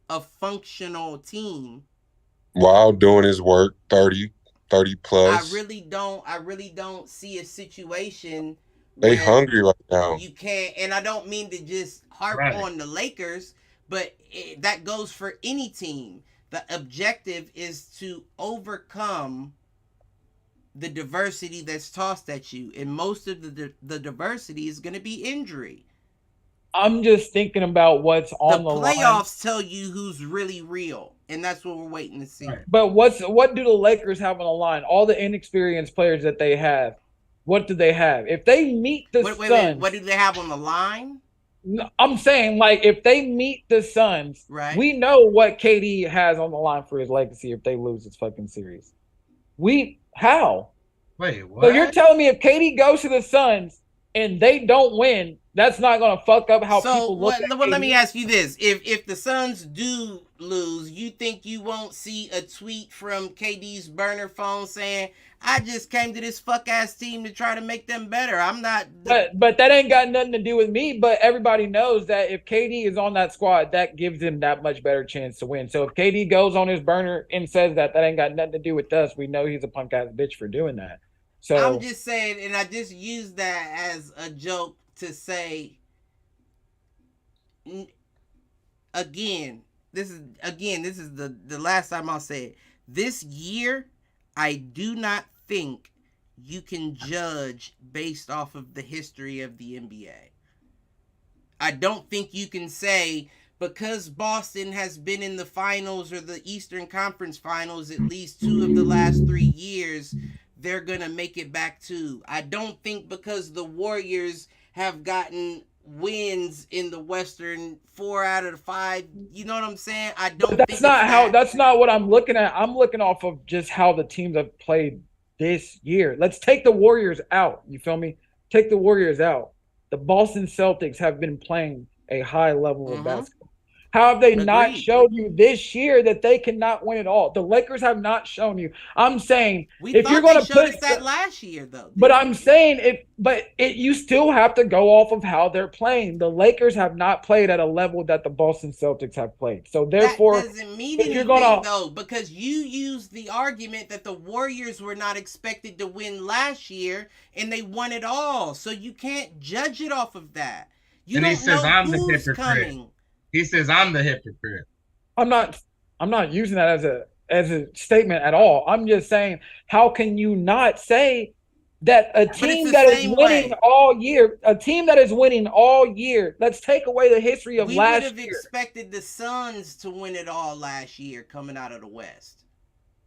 a functional team while doing his work, 30 plus. I really don't see a situation they hungry right now. You can't, and I don't mean to just harp on the Lakers, but that goes for any team. The objective is to overcome the diversity that's tossed at you, and most of the diversity is going to be injury. I'm just thinking about what's on the playoffs tell you who's really real, and that's what we're waiting to see. Right. But what do the Lakers have on the line? All the inexperienced players that they have, what do they have? If they meet the Suns, what do they have on the line? I'm saying, like, if they meet the Suns, right, we know what KD has on the line for his legacy if they lose this fucking series. How? Wait, what? So you're telling me if KD goes to the Suns and they don't win, that's not going to fuck up how people look at Well, let me ask you this. If the Suns do lose, you think you won't see a tweet from KD's burner phone saying, I just came to this fuck-ass team to try to make them better. I'm not... But that ain't got nothing to do with me, but everybody knows that if KD is on that squad, that gives him that much better chance to win. So if KD goes on his burner and says that ain't got nothing to do with us, we know he's a punk-ass bitch for doing that. So I'm just saying, and I just use that as a joke to say, again, this is the last time I'll say it. This year, I do not think you can judge based off of the history of the NBA. I don't think you can say because Boston has been in the finals or the Eastern Conference Finals at least 2 of the last 3 years, they're going to make it back too. I don't think because the Warriors have gotten wins in the Western 4 out of 5, you know what I'm saying? I don't think that's not what I'm looking at. I'm looking off of just how the teams have played this year. Let's take the Warriors out. You feel me? Take the Warriors out. The Boston Celtics have been playing a high level of basketball. How have they not showed you this year that they cannot win it all? The Lakers have not shown you. I'm saying if you're going to put that last year though. But I'm saying you still have to go off of how they're playing. The Lakers have not played at a level that the Boston Celtics have played. So therefore, that doesn't mean anything though, because you used the argument that the Warriors were not expected to win last year and they won it all. So you can't judge it off of that. You and don't he says know I'm who's the hypocrite. Coming. He says I'm the hypocrite. I'm not using that as a statement at all. I'm just saying, how can you not say that a team that is winning all year, let's take away the history of last year. We would have expected the Suns to win it all last year coming out of the West.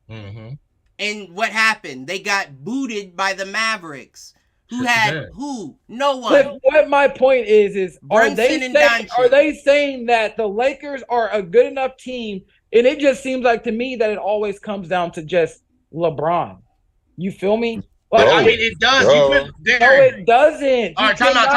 Mm-hmm. And what happened? They got booted by the Mavericks. Who? No one. But what my point is are they saying that the Lakers are a good enough team? And it just seems like to me that it always comes down to just LeBron. You feel me? Like, I mean, it does. No, it doesn't. All right, time out.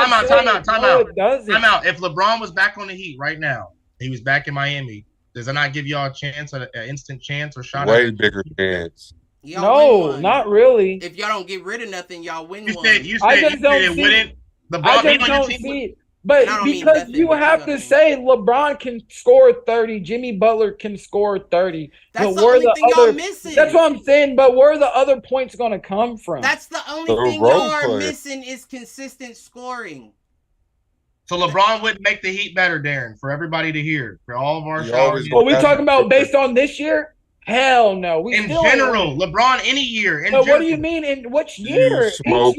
No, it doesn't. Time out. If LeBron was back on the Heat right now, he was back in Miami, does it not give y'all a chance, an instant chance or shot? Way bigger chance. No, not really. If y'all don't get rid of nothing, y'all win one. I just don't see it. But because you have to say LeBron can score 30, Jimmy Butler can score 30. That's the only thing y'all missing. That's what I'm saying. But where are the other points going to come from? That's the only thing y'all are missing is consistent scoring. So LeBron wouldn't make the Heat better, Darren, for everybody to hear. For all of our shows. Are we talking about based on this year? Hell no. In general, LeBron any year. What do you mean in which year? How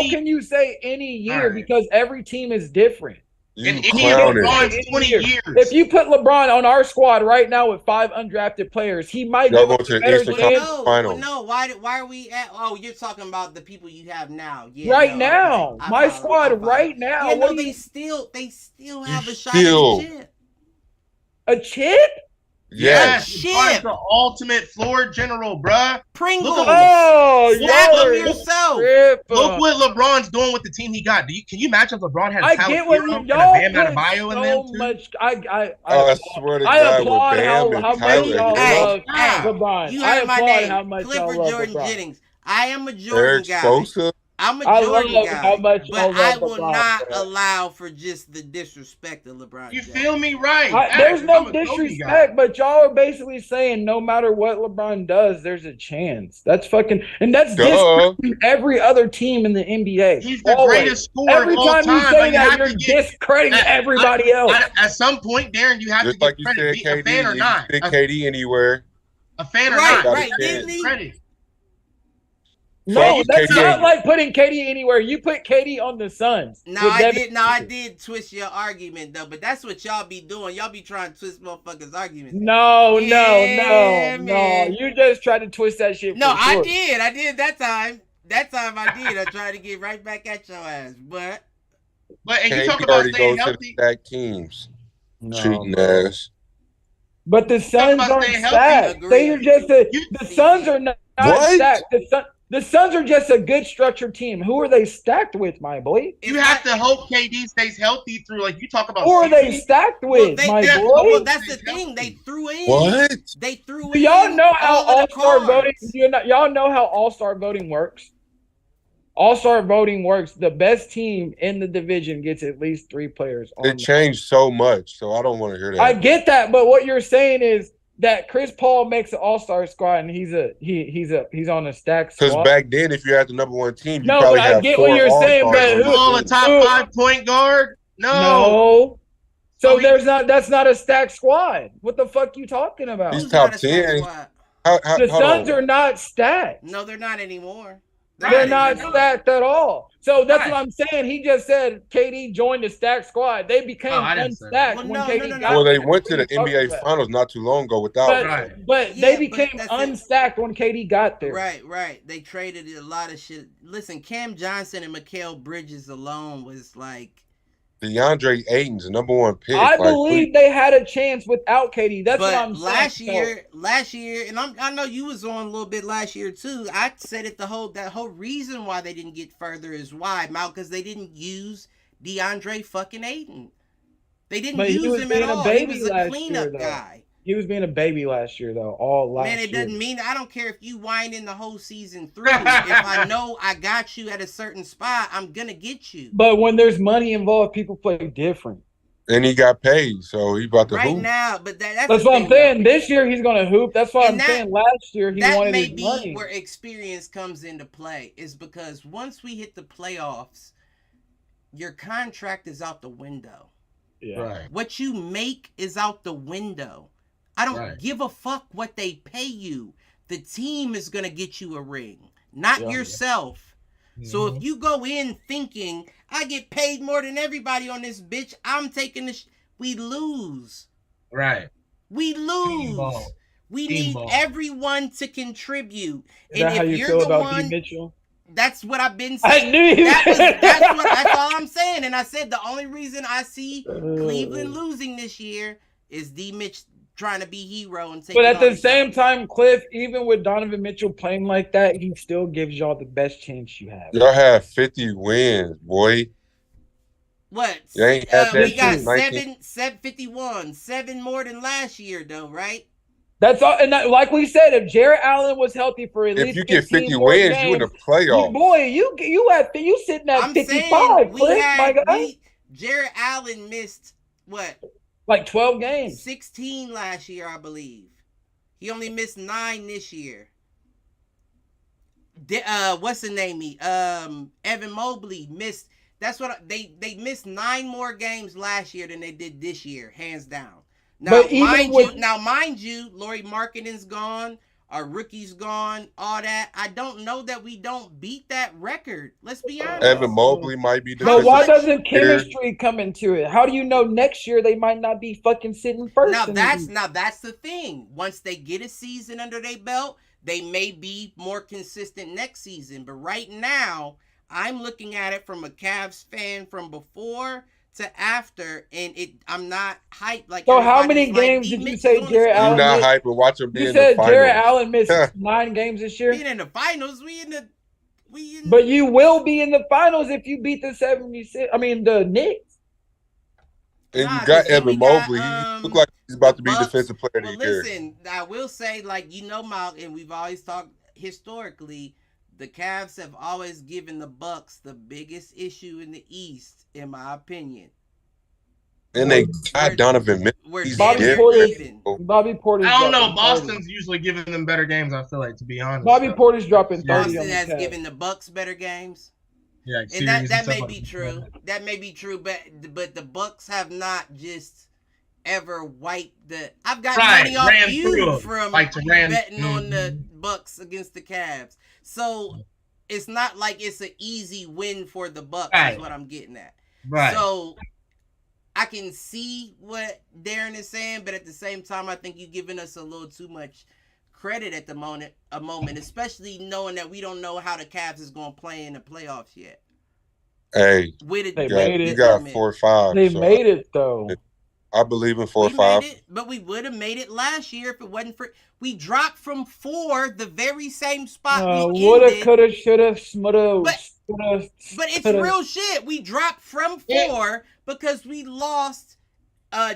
can you say any year? Because every team is different. In any year, LeBron's 20 years. If you put LeBron on our squad right now with 5 undrafted players, he might go to the Eastern Conference Finals. No, why are we at? Oh, you're talking about the people you have now. Yeah, now, my squad right now. Yeah, no, they still have a shot at the chip. A chip? Yes, chip. The ultimate floor general, bruh. Pringles. Yourself. Look what LeBron's doing with the team he got. Can you imagine if LeBron had a Tyler Hero and a Bam Adebayo in them too? Much, I swear to God, applaud Bam how much y'all love LeBron. You heard my name, how much Clifford Jordan LeBron. Jennings. I am a Jordan guy. Spoelstra? I'm a Jordan guy, how much but I will LeBron, not allow for just the disrespect of LeBron. You feel me, right? There's no disrespect, but y'all are basically saying no matter what LeBron does, there's a chance. That's fucking, and that's discrediting every other team in the NBA. He's the greatest scorer every of all time you time. say that, you're discrediting everybody else. At some point, Darren, you have just to like give credit. You said, a fan or not. Pick KD anywhere. A fan or not. Right. Credit. No, that's not like putting KD anywhere. You put KD on the Suns. I did twist your argument though, but that's what y'all be doing. Y'all be trying to twist motherfuckers' arguments. No. You just tried to twist that shit. No, I did. I did that time. That time I did. I tried to get right back at your ass, but and you talk about staying healthy. To the stacked teams, cheating ass. But the Suns aren't stacked. They are just the Suns are not stacked. The Suns are just a good structured team. Who are they stacked with, my boy? You have to hope KD stays healthy through, like you talk about. Who are they stacked with, my boy? Well, that's the thing. They threw in. What? They threw in. Do y'all know how All-Star voting? Y'all know how All-Star voting works? All-Star voting works. The best team in the division gets at least 3 players. It changed so much, so I don't want to hear that. I get that, but what you're saying is that Chris Paul makes an All-Star squad and he's on a stacked squad. Because back then, if you had the number 1 team, you no, probably but I have get 4 what you're saying, but Paul a top 5 point guard? No. So that's not a stacked squad. What the fuck you talking about? He's top 10. The Suns are not stacked. No, they're not anymore. They're not stacked at all. So that's what I'm saying. He just said KD joined the stacked squad. They became unstacked when KD got Well, they went to the NBA Finals not too long ago without. But they became unstacked when KD got there. Right. They traded a lot of shit. Listen, Cam Johnson and Mikal Bridges alone was like. DeAndre Ayton's the number 1 pick. I believe they had a chance without KD. That's what I'm saying. Last year, and I know you was on a little bit last year too. I said it that whole reason why they didn't get further is why, Mal, because they didn't use DeAndre fucking Ayton. They didn't use him at all. He was a cleanup guy. He was being a baby last year, though. Man, it doesn't mean I don't care if you whine in the whole season through. If I know I got you at a certain spot, I'm gonna get you. But when there's money involved, people play different. And he got paid, so he about to hoop. Right now, but that's what I'm saying. This year he's gonna hoop. That's why I'm saying last year he wanted his money. That may be where experience comes into play. Is because once we hit the playoffs, your contract is out the window. Yeah. Right. What you make is out the window. I don't give a fuck what they pay you. The team is going to get you a ring, not yourself. Yeah. So if you go in thinking, I get paid more than everybody on this bitch, I'm taking this, we lose. Right. We lose. We need everyone to contribute. Is that how you feel about D. Mitchell? That's what I've been saying. I knew you. That's all I'm saying. And I said the only reason I see Cleveland losing this year is D. Mitch trying to be hero and take. But at the same time, Cliff, even with Donovan Mitchell playing like that, he still gives y'all the best chance you have. Y'all have 50 wins, boy. What? We got 51, 7 more than last year, though, right? That's all. And like we said, if Jarrett Allen was healthy for at least if you get 50 wins, you in the playoffs. Boy, you sitting at 55. Cliff, my guy. Jarrett Allen missed what? Like 12 games. 16 last year, I believe. He only missed 9 this year. What's the name? Evan Mobley missed. That's what they missed 9 more games last year than they did this year, hands down. Now, mind you, Lauri Markkanen's gone. Our rookie's gone, all that. I don't know that we don't beat that record. Let's be honest. Evan Mobley might be. But why doesn't chemistry come into it? How do you know next year they might not be fucking sitting first? Now that's the thing. Once they get a season under their belt, they may be more consistent next season. But right now, I'm looking at it from a Cavs fan from before to after, and I'm not hyped like. So how many games did you say Jarrett Allen? You're not hyped, but watch him be in the finals. You said Jarrett Allen missed 9 games this year. Being in the finals, But you will be in the finals if you beat the 76. I mean the Knicks. And you got Evan Mobley. He look like he's about to be defensive player of the year. Listen, I will say, Mal, and we've always talked historically, the Cavs have always given the Bucks the biggest issue in the East, in my opinion. And they got Donovan Mitchell. Bobby Portis. I don't know. Boston's usually giving them better games, I feel like, to be honest. Bobby Portis dropping 30. Boston has given the Bucks better games. Yeah, and that may be true. That may be true, but the Bucks have not just ever wiped the. I've got money off you from betting on the Bucks against the Cavs. So it's not like it's an easy win for the Bucks. Is what I'm getting at. Right. So I can see what Darren is saying, but at the same time, I think you're giving us a little too much credit at the moment, especially knowing that we don't know how the Cavs is going to play in the playoffs yet. Hey, you got 4 or 5. They made it though. I believe in 4 or 5. But we would have made it last year if it wasn't for we dropped from 4, the very same spot. Woulda, coulda, shoulda, smulda. But it's real shit. We dropped from 4 because we lost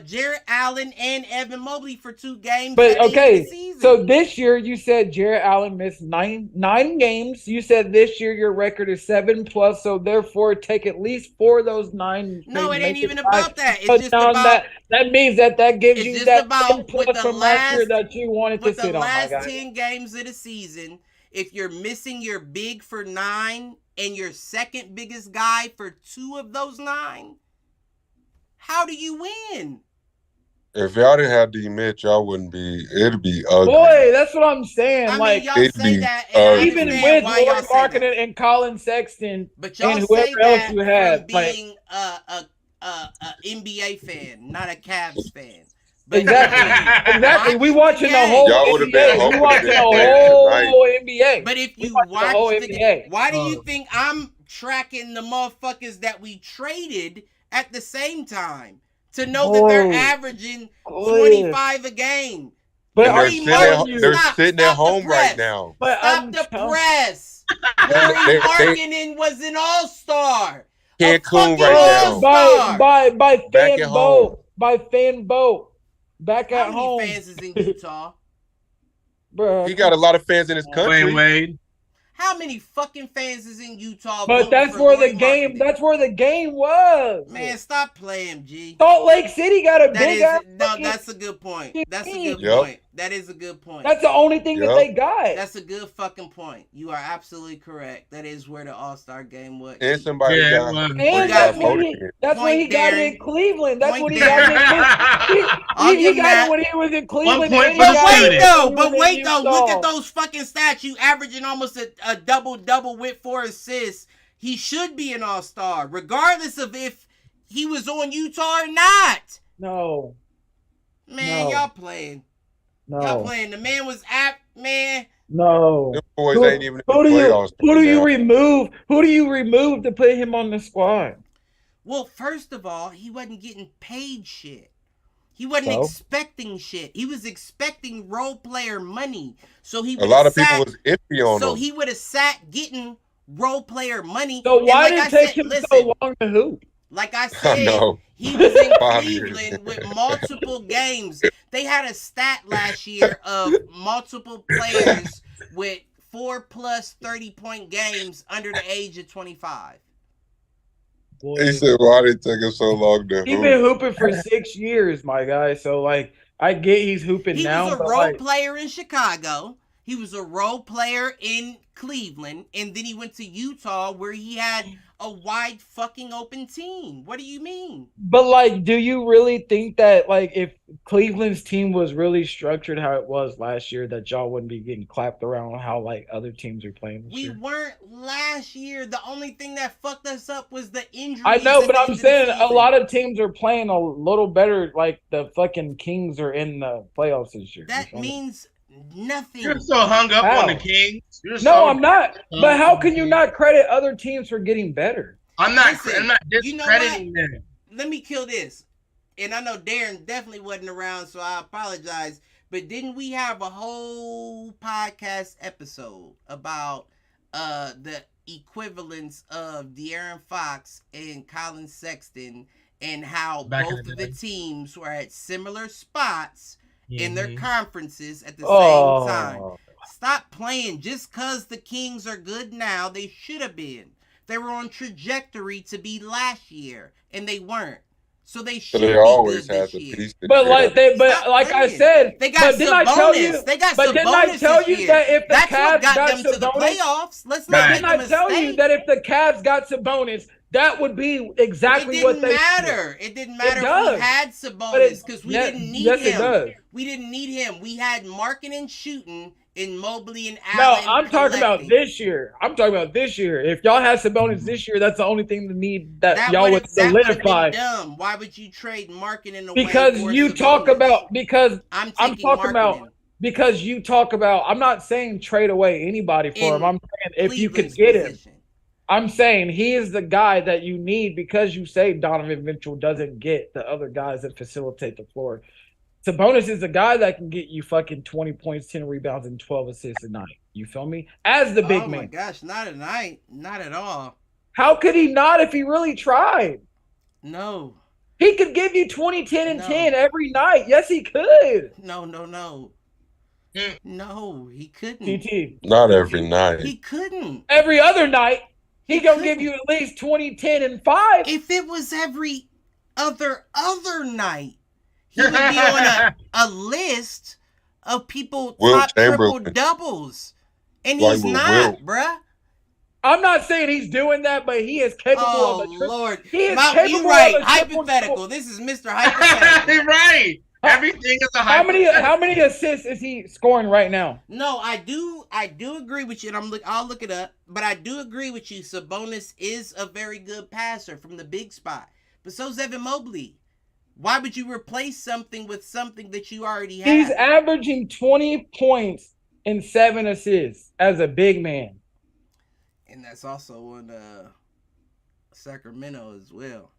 Jarrett Allen and Evan Mobley for 2 games. But okay, so this year you said Jarrett Allen missed 9 games. You said this year your record is 7+, so therefore take at least 4 of those 9. No, it ain't even about that. It's just about that means that gives you that 10+ from last year that you wanted to sit on. With the last 10 games of the season, if you're missing your big for 9 and your second biggest guy for 2 of those 9. How do you win? If y'all didn't have D Mitch, y'all wouldn't be. It'd be ugly. Boy, that's what I'm saying. I mean, y'all say that, even with Lauri Markkanen and Colin Sexton, but y'all and whoever else you had, being a NBA fan, not a Cavs fan. But exactly. We watching the whole NBA. We watching the whole NBA. But if you watch the whole NBA, why do you think I'm tracking the motherfuckers that we traded at the same time to know that they're averaging 25 a game? But they're sitting at home right now. But stop the press. Lauri Markkanen was an all-star. Cancun right now. By fan boat. By fan boat. Back at home. How many fans is in Utah? Bro, he got a lot of fans in his country. Wade. How many fucking fans is in Utah? But that's where the game. That's where the game was. Man, stop playing, G. Salt Lake City got a big ass. No, that's a good point. That's a good point. That is a good point. That's the only thing that they got. That's a good fucking point. You are absolutely correct. That is where the All-Star game was. And somebody got that's when he got it in Cleveland. That's when he got it in Cleveland. He got it when he was in Cleveland. But wait though, look at those fucking stats. You averaging almost a double with 4 assists. He should be an All-Star, regardless of if he was on Utah or not. No. Man, y'all playing. No. Y'all playing. The man was man. No. Them boys ain't even in the playoffs. Who do you remove? Who do you remove to put him on the squad? Well, first of all, he wasn't getting paid shit. He wasn't expecting shit. He was expecting role player money. So he a lot of people was iffy on him. So he would have sat getting role player money. So why did it take him so long to hoop? Like I said, he was in Cleveland with multiple games. They had a stat last year of multiple players with 4+ 30-point games under the age of 25. He said, why did it take him so long to hoop? He's been hooping for 6 years, my guy. So, like, I get he's hooping now. He was a role player in Chicago. He was a role player in Cleveland. And then he went to Utah where he had a wide fucking open team. What do you mean? But, like, do you really think that, like, if Cleveland's team was really structured how it was last year, that y'all wouldn't be getting clapped around how, like, other teams are playing this year? We weren't last year. The only thing that fucked us up was the injuries. I know, but I'm saying a lot of teams are playing a little better. Like, the fucking Kings are in the playoffs this year. That means nothing. You're so hung up on the Kings. I'm not. But how can you not credit other teams for getting better? I'm not discrediting them. let me kill this. And I know Darren definitely wasn't around, so I apologize. But didn't we have a whole podcast episode about the equivalence of De'Aaron Fox and Colin Sexton and how both of the teams were at similar spots in their conferences at the same time? Stop playing. Just because the Kings are good now, they should have been. They were on trajectory to be last year, and they weren't. So they should be always good had this the year. piece. But like I said, they got Sabonis. They got Sabonis. Didn't I tell you that if the Cavs got them to the playoffs? Let's not make a mistake. Didn't I tell you that if the Cavs got Sabonis, that would be exactly what they matter. It didn't matter if we had Sabonis because we didn't need him. It does. We didn't need him. We had Markkanen and shooting in Mobley and Allen. No, I'm talking about this year. If y'all had Sabonis this year, that's the only thing to need that y'all would solidify. Dumb. Why would you trade Markkanen away? Because you talk about I'm talking about because you talk about. I'm not saying trade away anybody for him. I'm saying if you could get him. I'm saying he is the guy that you need because you say Donovan Mitchell doesn't get the other guys that facilitate the floor. Sabonis is the guy that can get you fucking 20 points, 10 rebounds, and 12 assists a night. You feel me? As the big man. Oh my gosh, not a night. Not at all. How could he not if he really tried? No. He could give you 20, 10, and 10 every night. Yes, he could. No. No, he couldn't. TT. Not every night. He couldn't. Every other night, he gonna give you at least 20, 10, and 5. If it was every other night, he would be on a list of people top triple doubles, and he's not, bruh. I'm not saying he's doing that, but he is capable of a triple. Lord, he is capable you're right. Of a Hypothetical. This is Mr. Hypothetical. Right. Everything is a hypothetical. How many assists is he scoring right now? No, I do agree with you, and I'll look it up. But I do agree with you. Sabonis is a very good passer from the big spot, but so's Evan Mobley. Why would you replace something with something that you already have? He's averaging 20 points and 7 assists as a big man. And that's also in Sacramento as well.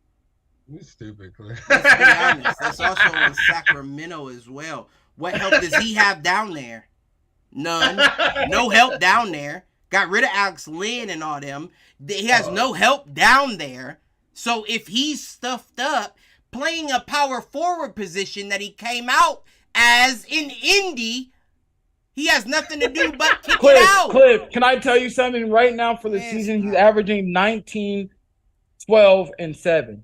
You stupid, Cliff. Let's be honest. That's also in Sacramento as well. What help does he have down there? None. No help down there. Got rid of Alex Len and all them. He has no help down there. So if he's stuffed up, playing a power forward position that he came out as in Indy, he has nothing to do but kick it out. Cliff, can I tell you something right now for the season? He's averaging 19, 12, and 7.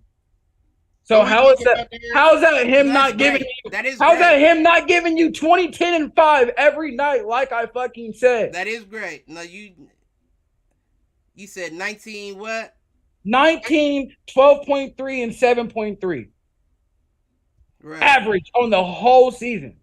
So how is that him not giving you? How's that him not giving you 20, 10, and 5 every night like I fucking said? That is great. No, you said 19 what? 19, 12.3, and 7.3. Right. Average on the whole season.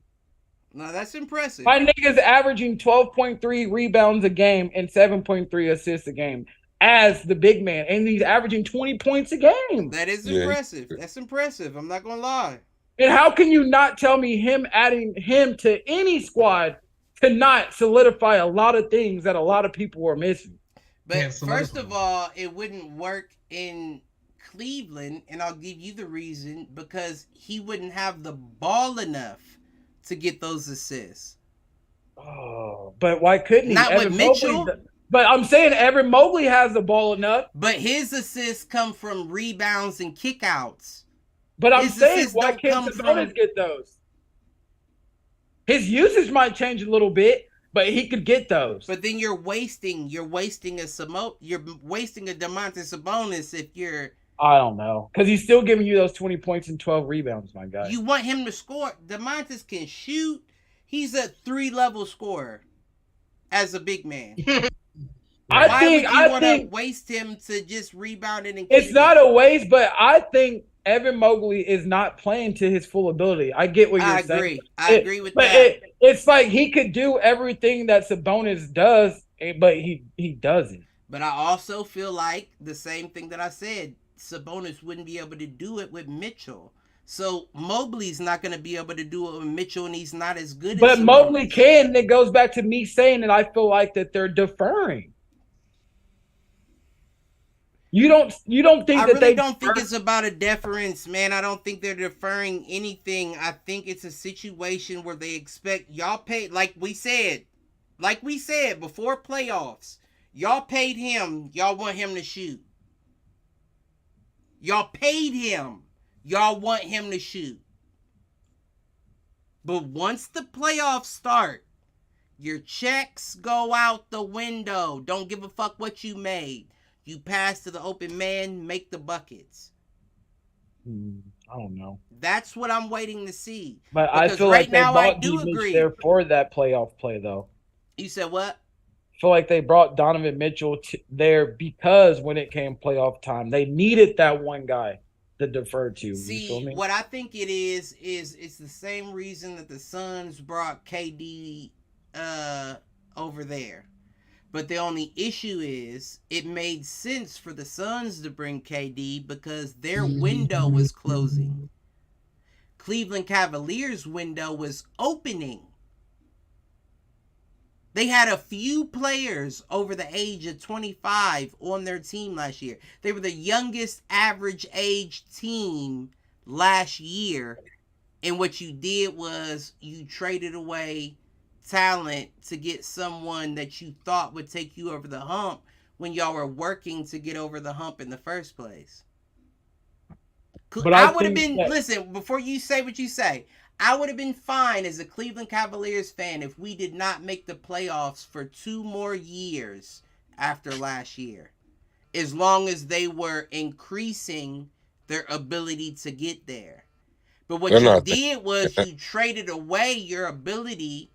No, that's impressive. My nigga's averaging 12.3 rebounds a game and 7.3 assists a game as the big man. And he's averaging 20 points a game. That is impressive. That's impressive. I'm not going to lie. And how can you not tell me him adding him to any squad cannot solidify a lot of things that a lot of people are missing? But first of all, it wouldn't work in Cleveland, and I'll give you the reason, because he wouldn't have the ball enough to get those assists. Oh, but why couldn't he? Not with Mitchell. But I'm saying Evan Mobley has the ball enough. But his assists come from rebounds and kickouts. But I'm saying, why can't Sabonis get those? His usage might change a little bit, but he could get those. But then you're wasting a Domantas Sabonis if you're. I don't know, because he's still giving you those 20 points and 12 rebounds, my guy. You want him to score. Domantas can shoot. He's a 3-level scorer as a big man. Why would you want to waste him to just rebounding and it's not a waste, but I think Evan Mobley is not playing to his full ability. I get what you're saying. I agree with that. It's like he could do everything that Sabonis does, but he doesn't. But I also feel like the same thing that I said. Sabonis wouldn't be able to do it with Mitchell. So Mobley's not going to be able to do it with Mitchell, and he's not as good as But Mobley can, and it goes back to me saying that I feel like that they're deferring. You don't think I that really they don't think it's about a deference, man. I don't think they're deferring anything. I think it's a situation where they expect y'all paid, like we said before playoffs. Y'all paid him. Y'all want him to shoot. Y'all paid him. Y'all want him to shoot. But once the playoffs start, your checks go out the window. Don't give a fuck what you made. You pass to the open man, make the buckets. I don't know. That's what I'm waiting to see. But because I feel like they brought D-Mitch there for that playoff play, though. You said what? I feel like they brought Donovan Mitchell there because when it came playoff time, they needed that one guy to defer to. See, you feel me? What I think it is it's the same reason that the Suns brought KD over there. But the only issue is it made sense for the Suns to bring KD because their window was closing. Cleveland Cavaliers' window was opening. They had a few players over the age of 25 on their team last year. They were the youngest average age team last year. And what you did was you traded away talent to get someone that you thought would take you over the hump when y'all were working to get over the hump in the first place. But I would have been, listen, before you say what you say, I would have been fine as a Cleveland Cavaliers fan if we did not make the playoffs for 2 more years after last year. As long as they were increasing their ability to get there. But what you did was you traded away your ability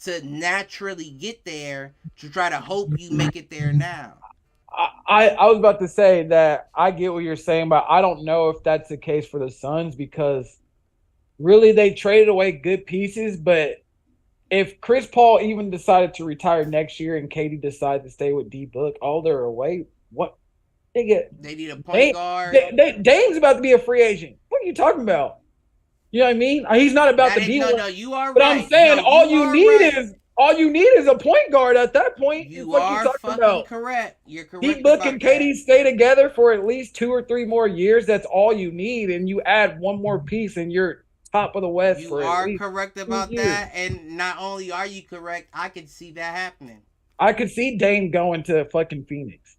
to naturally get there to try to hope you make it there now. I was about to say that I get what you're saying, but I don't know if that's the case for the Suns because really they traded away good pieces. But if Chris Paul even decided to retire next year and KD decided to stay with D-Book, all they're away, what they need a point guard. Dame's about to be a free agent. What are you talking about? You know what I mean? He's not about to be. No, you are but right. I'm saying all you need is a point guard at that point. You are fucking correct. You're correct. D-Book and KD stay together for at least 2 or 3 more years. That's all you need, and you add one more piece, and you're top of the West. You are correct about that, and not only are you correct, I could see that happening. I could see Dame going to fucking Phoenix.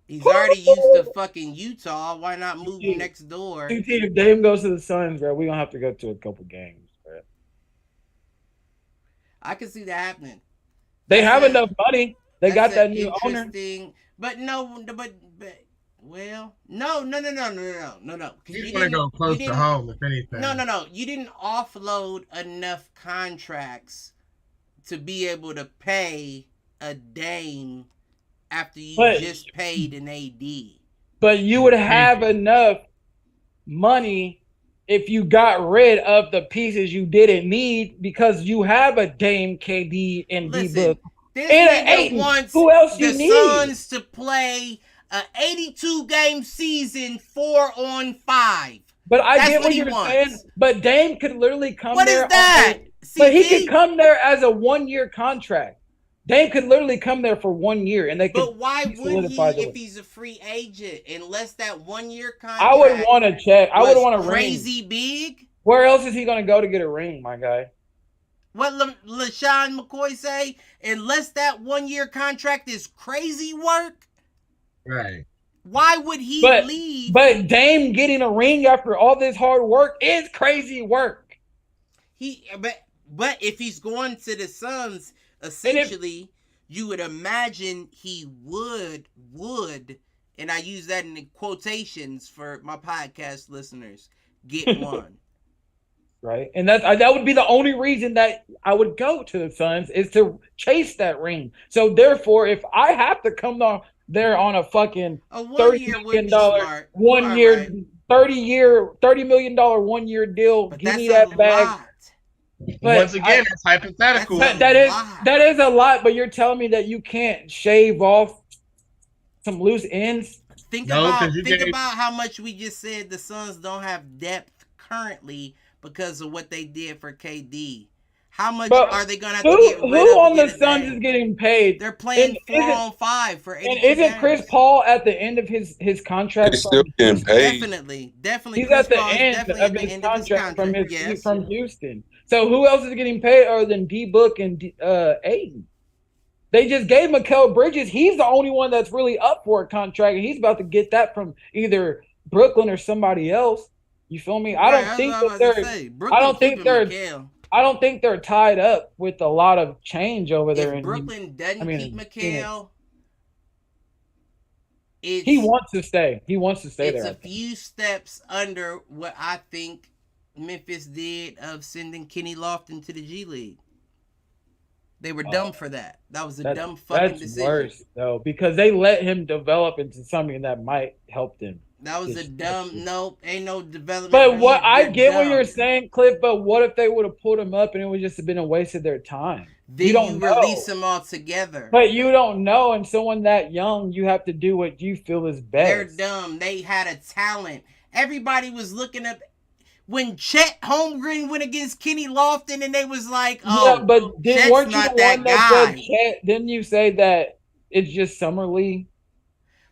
He's already used to fucking Utah. Why not move next door? If Dame goes to the Suns, bro, we're going to have to go to a couple games, bro. I can see that happening. They have enough money. They got that new owner. But no. Well, no. You want to go close to home, if anything. No. You didn't offload enough contracts to be able to pay a Dame after you just paid an AD. But you would have enough money if you got rid of the pieces you didn't need because you have a Dame, KD, and D-Book. And an Ayton. Who else you need? The Suns to play an 82-game season 4-on-5. But I get what you're saying. But Dame could literally come there. What is that? But he could come there as a 1-year contract. Dame could literally come there for 1 year, and they could. But why would he if he's a free agent? Unless that 1-year contract. I would want to check. I would want a ring. Crazy big. Where else is he going to go to get a ring, my guy? What LaShawn McCoy say? Unless that 1-year contract is crazy work. Right. Why would he leave? But Dame getting a ring after all this hard work is crazy work. But if he's going to the Suns. Essentially, you would imagine he would, and I use that in quotations for my podcast listeners, get one. Right, and that would be the only reason that I would go to the Suns is to chase that ring. So therefore, if I have to come down there on a fucking $30 million 1 year, $30 million 1 year deal, but give me that bag. Lot. But once again, it's hypothetical. That is a lot, but you're telling me that you can't shave off some loose ends? Think about how much we just said the Suns don't have depth currently because of what they did for KD. How much are they gonna have to get rid of? Who on the Suns is getting paid? They're playing 4-on-5 for 82 And isn't Chris Paul at the end of his contract? He's still getting paid. Definitely. He's at the end of his contract from Houston. So who else is getting paid other than D-Book and Aiden? They just gave Mikal Bridges. He's the only one that's really up for a contract, and he's about to get that from either Brooklyn or somebody else. You feel me? I don't think they're tied up with a lot of change over there. If Brooklyn doesn't keep Mikal, he wants to stay. He wants to stay there. It's a few steps under what I think Memphis did of sending Kenny Lofton to the G League. They were dumb for that. That was a dumb fucking decision. That's worse, though, because they let him develop into something that might help them. That was a dumb. Nope, ain't no development. But I get what you're saying, Cliff. But what if they would have pulled him up and it would just have been a waste of their time? Then you release him altogether. But you don't know, and someone that young, you have to do what you feel is best. They're dumb. They had a talent. Everybody was looking up when Chet Holmgren went against Kenny Lofton, and they was like, "Oh, yeah, but weren't you the one that said Chet? Didn't you say that it's just summer league?"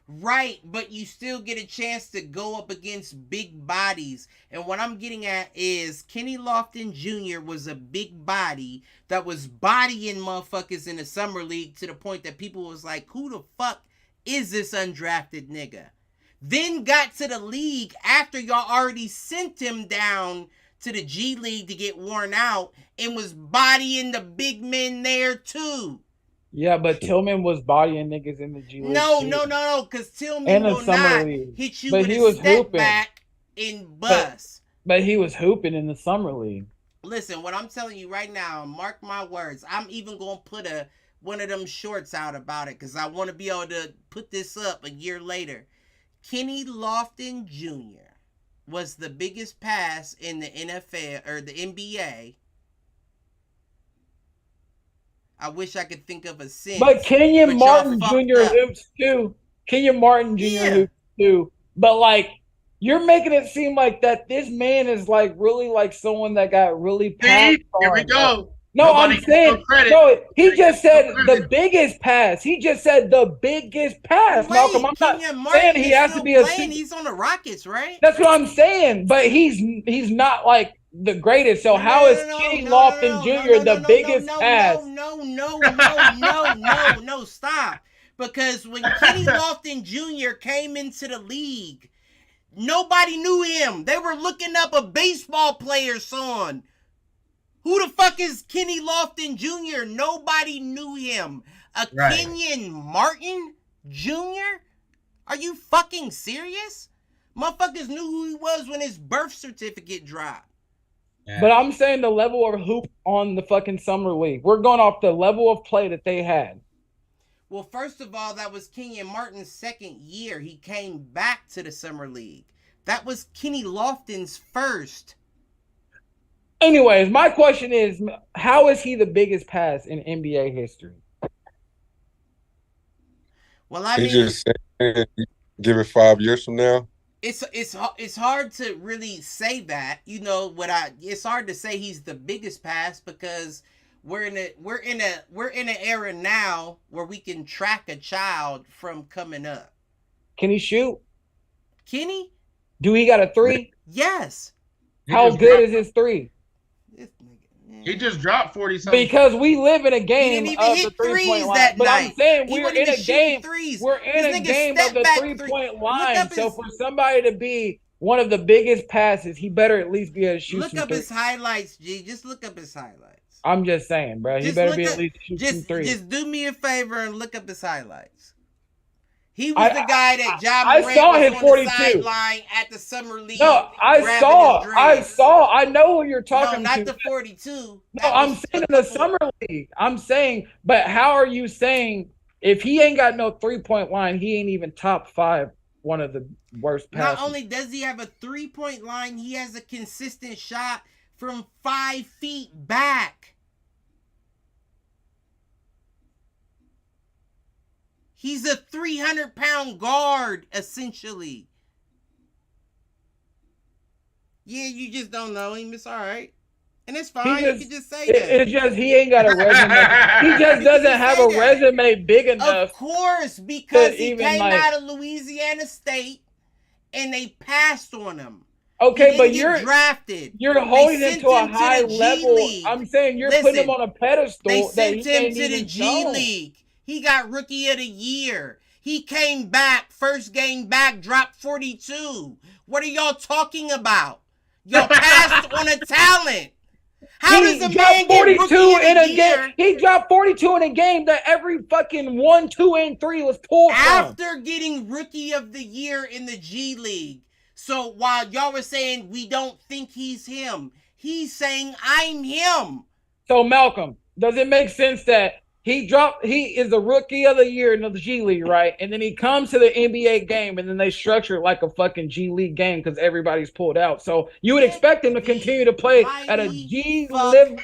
Right, but you still get a chance to go up against big bodies. And what I'm getting at is Kenny Lofton Jr. was a big body that was bodying motherfuckers in the summer league to the point that people was like, who the fuck is this undrafted nigga? Then got to the league after y'all already sent him down to the G League to get worn out and was bodying the big men there too. Yeah, but Tillman was bodying niggas in the G League. No, because Tillman will not hit you with a step back and bust. But he was hooping in the summer league. Listen, what I'm telling you right now, mark my words, I'm even going to put one of them shorts out about it because I want to be able to put this up a year later. Kenny Lofton Jr. was the biggest pass in the NFL or the NBA. I wish I could think of a sense. But Kenyon Martin Jr. hoops too. Kenyon Martin Jr. hoops too. But like, you're making it seem like that this man is like really like someone that got really passed. Here we go. No, Nobody I'm saying no. He just said the biggest pass. He just said the biggest pass. Wait, Malcolm, I'm not saying he has to be a. He's on the Rockets, right? That's what I'm saying. But he's not like the greatest. So how is Kenny Lofton Jr. the biggest pass? No, stop. Because when Kenny Lofton Jr. came into the league, nobody knew him. They were looking up a baseball player son. Who the fuck is Kenny Lofton Jr.? Nobody knew him. Kenyon Martin Jr.? Are you fucking serious? Motherfuckers knew who he was when his birth certificate dropped. Yeah. But I'm saying the level of hoop on the fucking summer league. We're going off the level of play that they had. Well, first of all, that was Kenyon Martin's second year. He came back to the summer league. That was Kenny Lofton's first. Anyways, my question is, how is he the biggest pass in NBA history? Well, I mean, just saying, give it 5 years from now. It's hard to really say that. You know it's hard to say he's the biggest pass because we're in an era now where we can track a child from coming up. Can he shoot? Kenny? Do he got a 3? Yes. How good is his 3? He just dropped 40-something. Because we live in a game of the 3-point line. But I'm saying we're in a game. We're in a game of the 3-point line. So for somebody to be one of the biggest passes, he better at least be able to shoot. Look up his highlights, G. Just look up his highlights. I'm just saying, bro. He better be at least shooting 3. Just do me a favor and look up his highlights. He was the guy that Ja Morant I saw his was 42 on the sideline at the summer league. No, I know who you're talking to. No, not to. the 42. No, I'm saying in the summer league. I'm saying, but how are you saying if he ain't got no 3-point line, he ain't even top 5, one of the worst passes? Not only does he have a 3-point line, he has a consistent shot from 5 feet back. He's a 300-pound guard, essentially. Yeah, you just don't know him. It's all right. And it's fine. You can just say that. It's just he ain't got a resume. He just doesn't have a resume big enough. Of course, because he came out of Louisiana State and they passed on him. Okay, but you're drafted. You're holding him to a high level. I'm saying you're putting him on a pedestal. They sent him to the G League. He got Rookie of the Year. He came back, first game back, dropped 42. What are y'all talking about? Y'all passed on a talent. How does a man get Rookie in a game? He dropped 42 in a game that every fucking 1, 2, and 3 was pulled after getting Rookie of the Year in the G League. So while y'all were saying we don't think he's him, he's saying I'm him. So Malcolm, does it make sense that he is the Rookie of the Year in the G League, right? And then he comes to the NBA game and then they structure it like a fucking G League game because everybody's pulled out. So you would expect him to continue to play at a G League.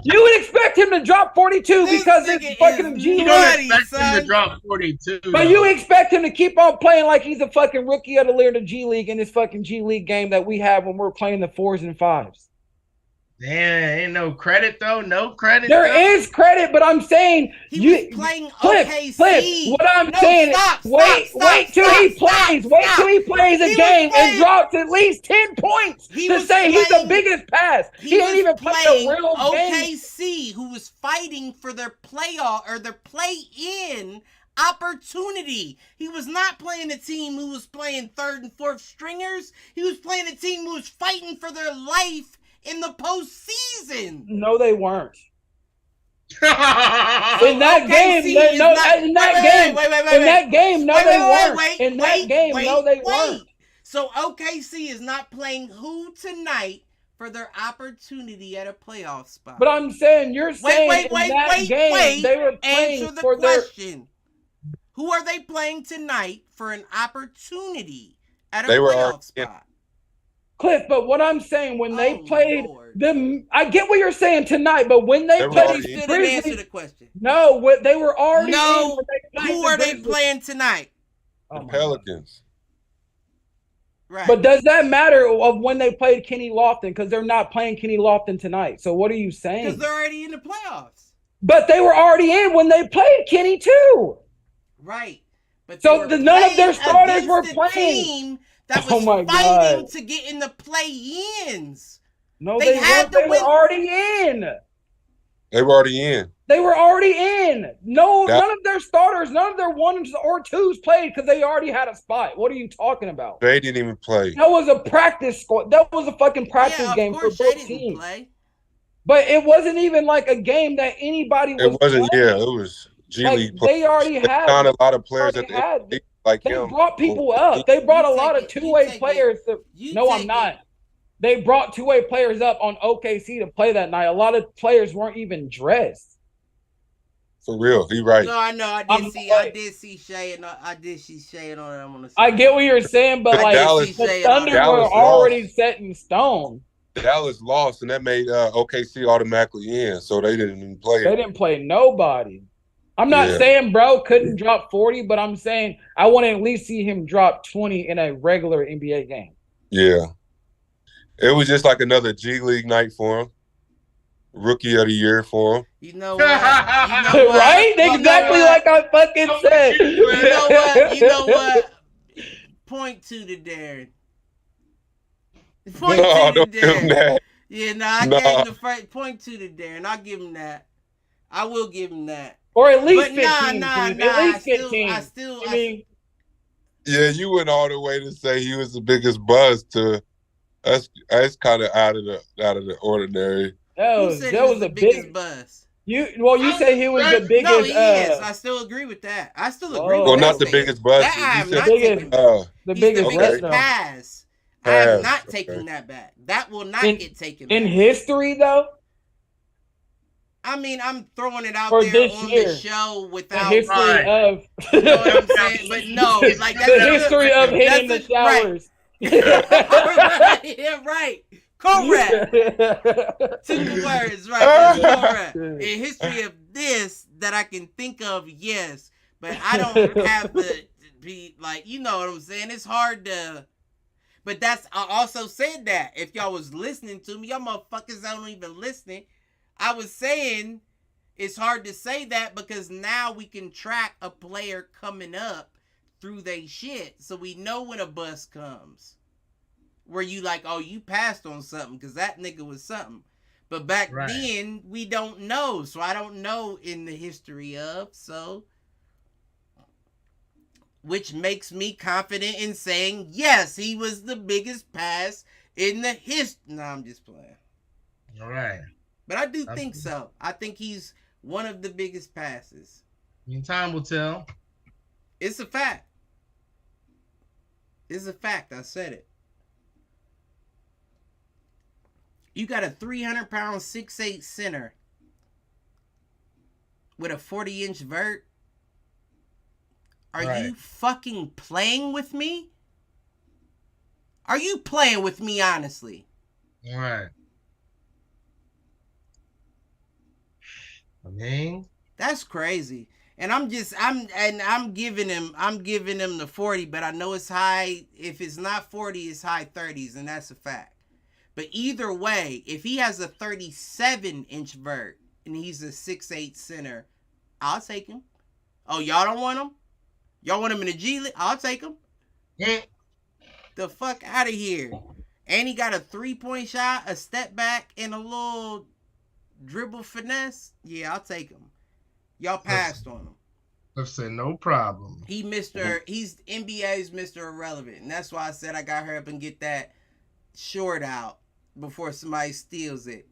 You would expect him to drop 42 because it's fucking G League. You don't expect him to drop 42. But you expect him to keep on playing like he's a fucking Rookie of the Year in the G League in this fucking G League game that we have when we're playing the 4s and 5s. Damn, ain't no credit though. No credit. There is credit, but I'm saying he was playing OKC. Cliff, what I'm saying, wait till he plays. Wait till he plays a game and drops at least 10 points to say he's the biggest pass. He ain't even playing a real game. OKC, who was fighting for their playoff or their play-in opportunity. He was not playing a team who was playing 3rd and 4th stringers. He was playing a team who was fighting for their life in the postseason. No, they weren't. In that game, they weren't. So OKC is not playing who tonight for their opportunity at a playoff spot. But I'm saying you're saying they were playing answer the question. Who are they playing tonight for an opportunity at a playoff spot? Cliff, but what I'm saying, when they played them, I get what you're saying tonight, but when they played, still didn't answer the question. No, they were already. No, who are they playing tonight? The Pelicans. Right. But does that matter of when they played Kenny Lofton? Because they're not playing Kenny Lofton tonight. So what are you saying? Because they're already in the playoffs. But they were already in when they played Kenny too. Right. But so none of their starters were playing. That was fighting to get in the play-ins. No, they were already in. They were already in. They were already in. No, none of their starters, none of their 1s or 2s played because they already had a spot. What are you talking about? They didn't even play. That was a practice squad. That was a fucking practice game for both teams. Play. But it wasn't even like a game that anybody was playing. Yeah, it was G League. They already had a lot of players at the like they brought people up. They brought a lot of two-way players. I'm not. They brought two-way players up on OKC to play that night. A lot of players weren't even dressed. For real, he right. No, I know. I did see Shay, and I did see Shay and all that. I'm gonna say. I get what you're saying, but like the Thunder were already set in stone. Dallas lost, and that made OKC automatically in, so they didn't even play. They didn't play nobody. I'm not saying bro couldn't drop 40, but I'm saying I want to at least see him drop 20 in a regular NBA game. Yeah. It was just like another G League night for him. Rookie of the Year for him. You know what? Right? Exactly like I fucking said. You know what? Point to the Darren. Don't give him that. Yeah, I gave him the first point to the Darren. I'll give him that. I will give him that. Or at least 15. At least 15. I mean, yeah, you went all the way to say he was the biggest buzz to us. That's kind of out of the ordinary. That was the biggest buzz. You say he was the biggest. No, he is. I still agree with that. I still agree. Well, not the biggest buzz. The biggest pass. I am not taking that back. That will not get taken back. In history, though. I mean, I'm throwing it out there on the show without the history of. You know what I'm saying? But no, like that's the history of hitting the showers. Right. Yeah, right. Correct. 2 words, right? Correct. In history of this that I can think of, yes, but I don't have to be like, you know what I'm saying? It's hard to. But I also said that. If y'all was listening to me, y'all motherfuckers don't even listening. I was saying it's hard to say that because now we can track a player coming up through they shit. So we know when a bus comes. Where you like, oh, you passed on something because that nigga was something. But back then, we don't know. So I don't know in the history of. So, which makes me confident in saying, yes, he was the biggest pass in the history. No, I'm just playing. All right. But I do think so. I think he's one of the biggest passes. Time will tell. It's a fact. It's a fact. I said it. You got a 300-pound 6'8" center with a 40-inch vert. Are you fucking playing with me? Are you playing with me, honestly? All right. I mean, that's crazy. And I'm giving him the 40, but I know it's high. If it's not 40, it's high 30s, and that's a fact. But either way, if he has a 37-inch vert and he's a 6'8" center, I'll take him. Oh, y'all don't want him? Y'all want him in the G League? I'll take him. Yeah. The fuck out of here. And he got a 3-point shot, a step back, and a little dribble finesse. Yeah, I'll take him. Y'all passed on him. Let's say no problem. He's NBA's Mr. Irrelevant. And that's why I said I got her up and get that short out before somebody steals it.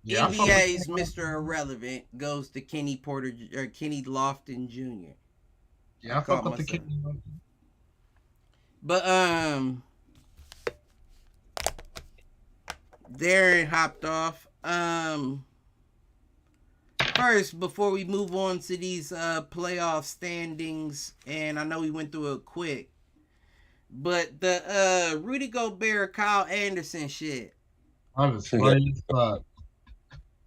Yeah, NBA's Mr. Irrelevant goes to Kenny Lofton Jr. Yeah, I fuck with the Kenny. But Darren hopped off. First, before we move on to these playoff standings, and I know we went through it quick, but the Rudy Gobert, Kyle Anderson shit. I was funny as fuck.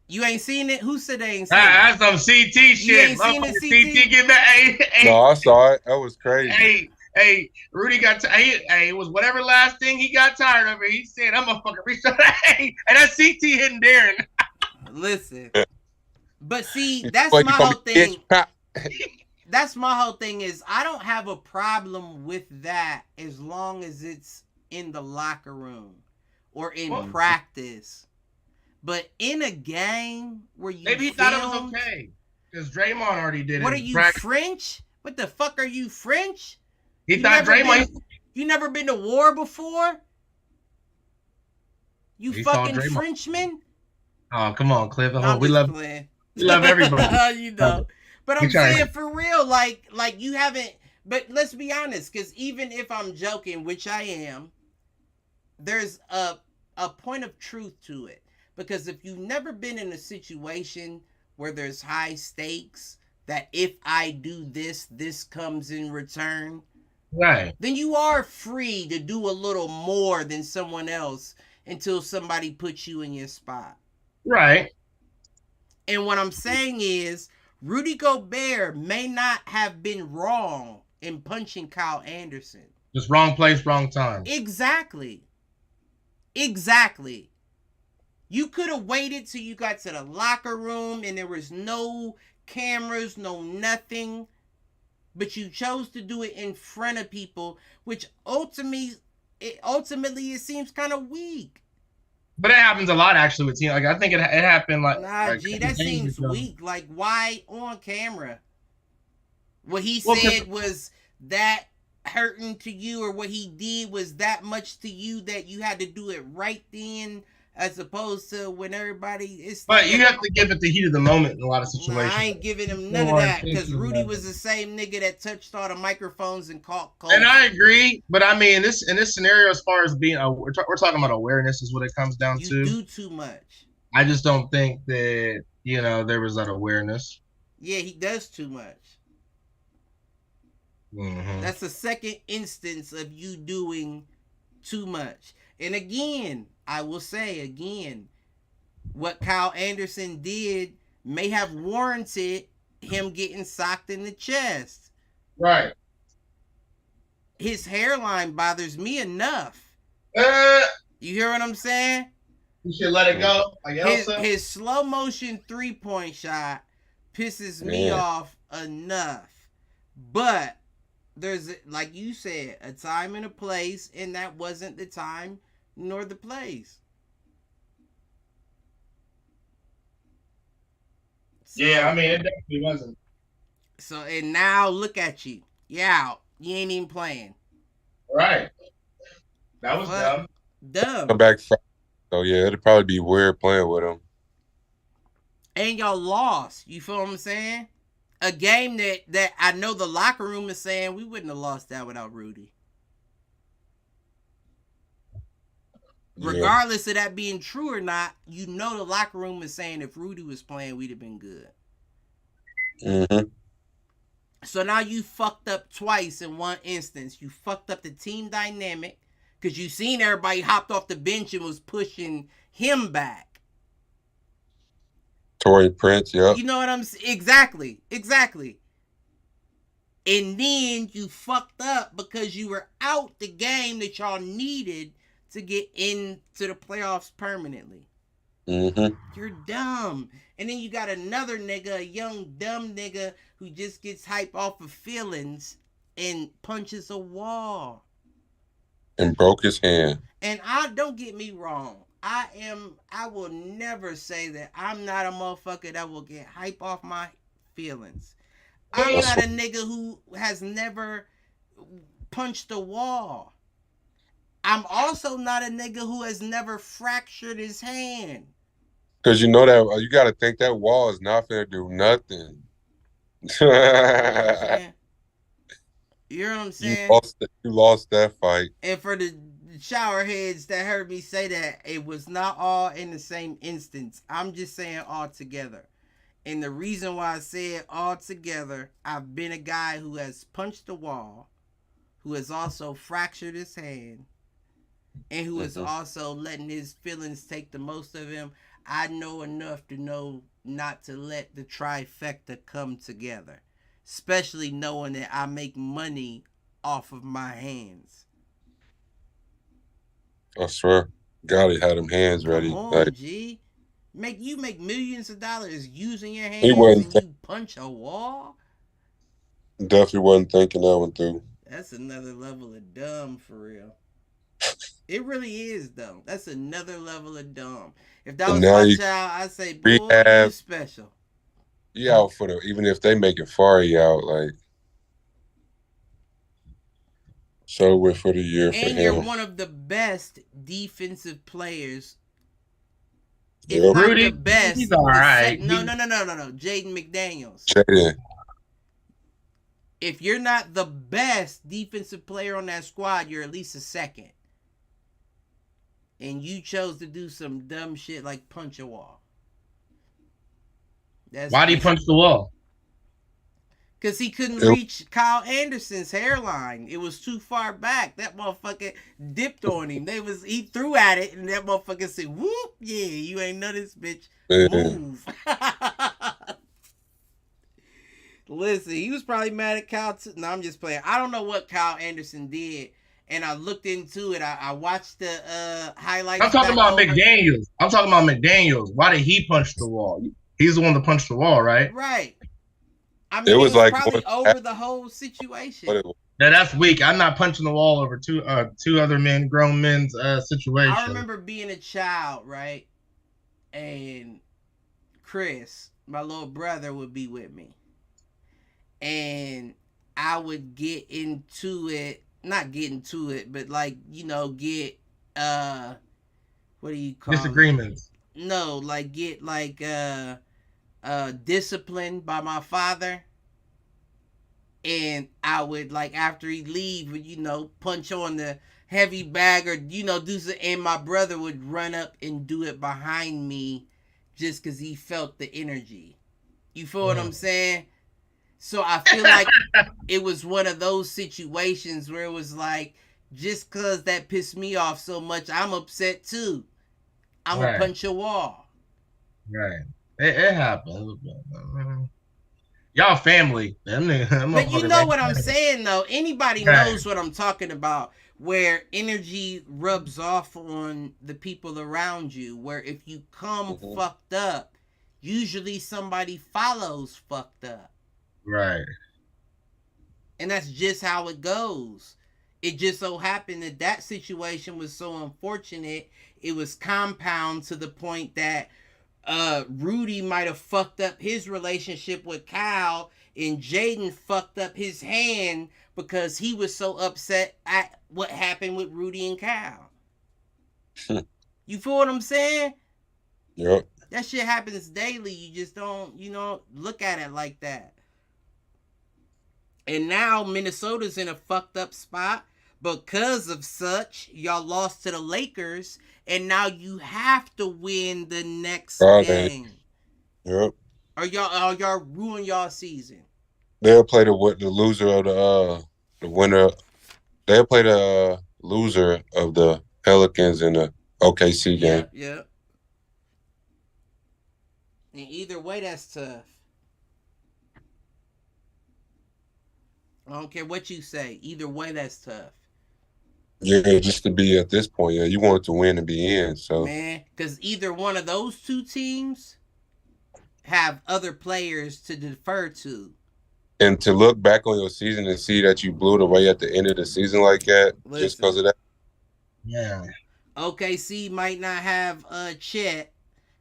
You ain't seen it? Who said they ain't seen it? That's some CT shit. You ain't seen it, CT? Get back. Hey, no, I saw it. That was crazy. Hey, Rudy got it was whatever last thing he got tired of it. He said, I'm gonna fucking reach out. Hey, and that's CT hitting Darren. Listen. But see, that's my whole thing. That's my whole thing is I don't have a problem with that as long as it's in the locker room or in practice. But in a game where you maybe he thought it was okay because Draymond already did it. What are you, French? What the fuck are you, French? He thought Draymond. You never been to war before? You fucking Frenchman? Oh, come on, Cliff. We love everybody. You know. But I'm saying for real, like you haven't. But let's be honest, because even if I'm joking, which I am, there's a point of truth to it. Because if you've never been in a situation where there's high stakes, that if I do this, this comes in return, right? Then you are free to do a little more than someone else until somebody puts you in your spot. Right. And what I'm saying is, Rudy Gobert may not have been wrong in punching Kyle Anderson. Just wrong place, wrong time. Exactly. You could have waited till you got to the locker room and there was no cameras, no nothing. But you chose to do it in front of people, which ultimately it seems kind of weak. But it happens a lot actually with teams. Like I think it happened like. Nah, gee, that seems weak. Like why on camera? What he said was that hurting to you, or what he did was that much to you that you had to do it right then, as opposed to when everybody is. But you have to give it the heat of the moment in a lot of situations. Nah, I ain't giving him none of that because Rudy was the same nigga that touched all the microphones and caught cold. And I agree, but I mean, in this scenario, as far as being, we're talking about awareness is what it comes down to. You do too much. I just don't think that there was that awareness. Yeah, he does too much. Mm-hmm. That's the second instance of you doing too much. And again, I will say what Kyle Anderson did may have warranted him getting socked in the chest. Right. his hairline bothers me enough. You hear what I'm saying? You should let it go. Like his slow motion 3-point shot pisses me off enough. But there's, like you said, a time and a place, and that wasn't the time nor the place. So, yeah, I mean, it definitely wasn't. So, and now look at you. You out. You ain't even playing. Right. That was dumb. Come back. So, yeah, it'd probably be weird playing with him. And y'all lost. You feel what I'm saying? A game that I know the locker room is saying we wouldn't have lost that without Rudy. Yeah. Regardless of that being true or not, you know the locker room is saying if Rudy was playing, we'd have been good. Mm-hmm. So now you fucked up twice in one instance. You fucked up the team dynamic because you seen everybody hopped off the bench and was pushing him back. Taurean Prince, yeah. You know what I'm saying? Exactly. And then you fucked up because you were out the game that y'all needed to get into the playoffs permanently. Mm-hmm. You're dumb. And then you got another nigga, a young dumb nigga who just gets hype off of feelings and punches a wall. And broke his hand. And don't get me wrong. I will never say that I'm not a motherfucker that will get hype off my feelings. I'm not a nigga who has never punched a wall. I'm also not a nigga who has never fractured his hand. Because you know that you got to think that wall is not going to do nothing. You know what I'm saying? You lost that fight. And for the shower heads that heard me say that, it was not all in the same instance. I'm just saying all together. And the reason why I said all together, I've been a guy who has punched the wall, who has also fractured his hand, and who is also letting his feelings take the most of him. I know enough to know not to let the trifecta come together, especially knowing that I make money off of my hands. I swear, Gotti had them hands ready. Come on, G. You make millions of dollars using your hands and you punch a wall? Definitely wasn't thinking that one through. That's another level of dumb for real. It really is dumb. That's another level of dumb. If that was my child, I'd say, boy, you special. You out for the, even if they make it far, you out, like. So we're for the year for him. And you're one of the best defensive players. If not the best. He's all right. No. Jaden McDaniels. Jaden. If you're not the best defensive player on that squad, you're at least a second. And you chose to do some dumb shit like punch a wall. Why'd he punch the wall? Because he couldn't reach Kyle Anderson's hairline. It was too far back. That motherfucker dipped on him. He threw at it, and that motherfucker said, whoop, yeah, you ain't know this bitch. Move. Listen, he was probably mad at Kyle too. No, I'm just playing. I don't know what Kyle Anderson did, and I looked into it. I watched the highlights. I'm talking about McDaniels. Why did he punch the wall? He's the one that punched the wall, right? Right. I mean, it was like probably over the whole situation. Yeah, that's weak. I'm not punching the wall over two other grown men's situation. I remember being a child, right? And Chris, my little brother, would be with me. And I would get into it, not get into it, but like, get what do you call disagreements? No, like get like disciplined by my father. And I would, like, after he'd leave, would, punch on the heavy bag or, do something. And my brother would run up and do it behind me just because he felt the energy. You feel what I'm saying? So I feel like it was one of those situations where it was like, just because that pissed me off so much, I'm upset too. I'm going to punch a wall. Right. It happens. y'all family. But you know what I'm saying, though. Anybody knows what I'm talking about. Where energy rubs off on the people around you. Where if you come fucked up, usually somebody follows fucked up. Right. And that's just how it goes. It just so happened that that situation was so unfortunate. It was compound to the point that Rudy might have fucked up his relationship with Kyle, and Jaden fucked up his hand because he was so upset at what happened with Rudy and Kyle. You feel what I'm saying? Yep. That shit happens daily. You just don't, look at it like that. And now Minnesota's in a fucked up spot because of such. Y'all lost to the Lakers, and now you have to win the next game. Yep. Or y'all ruin y'all season. They'll play the loser of the winner. They'll play the loser of the Pelicans in the OKC game. Yep. And either way, that's tough. I don't care what you say. Either way, that's tough. Yeah, just to be at this point, you want to win and be in. So man, because either one of those two teams have other players to defer to. And to look back on your season and see that you blew it away at the end of the season like that, just because of that. Yeah. OKC might not have Chet.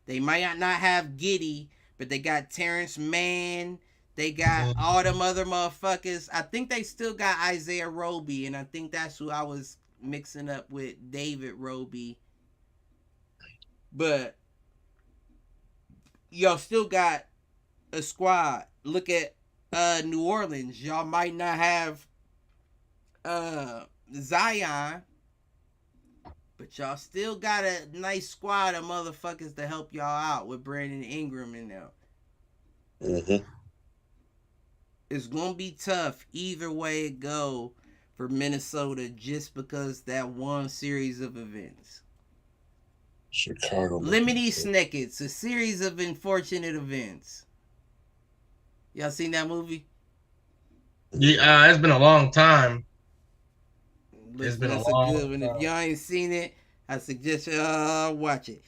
They might not have Giddey, but they got Terrence Mann. They got all them other motherfuckers. I think they still got Isaiah Roby, and I think that's who I was mixing up with David Roby. But y'all still got a squad. Look at New Orleans. Y'all might not have Zion, but y'all still got a nice squad of motherfuckers to help y'all out with Brandon Ingram in there. Mm-hmm. It's going to be tough either way it go for Minnesota just because that one series of events. Chicago. Lemony Snicket's, a series of unfortunate events. Y'all seen that movie? Yeah, it's been a long time. It's been a good one. If y'all ain't seen it, I suggest y'all watch it.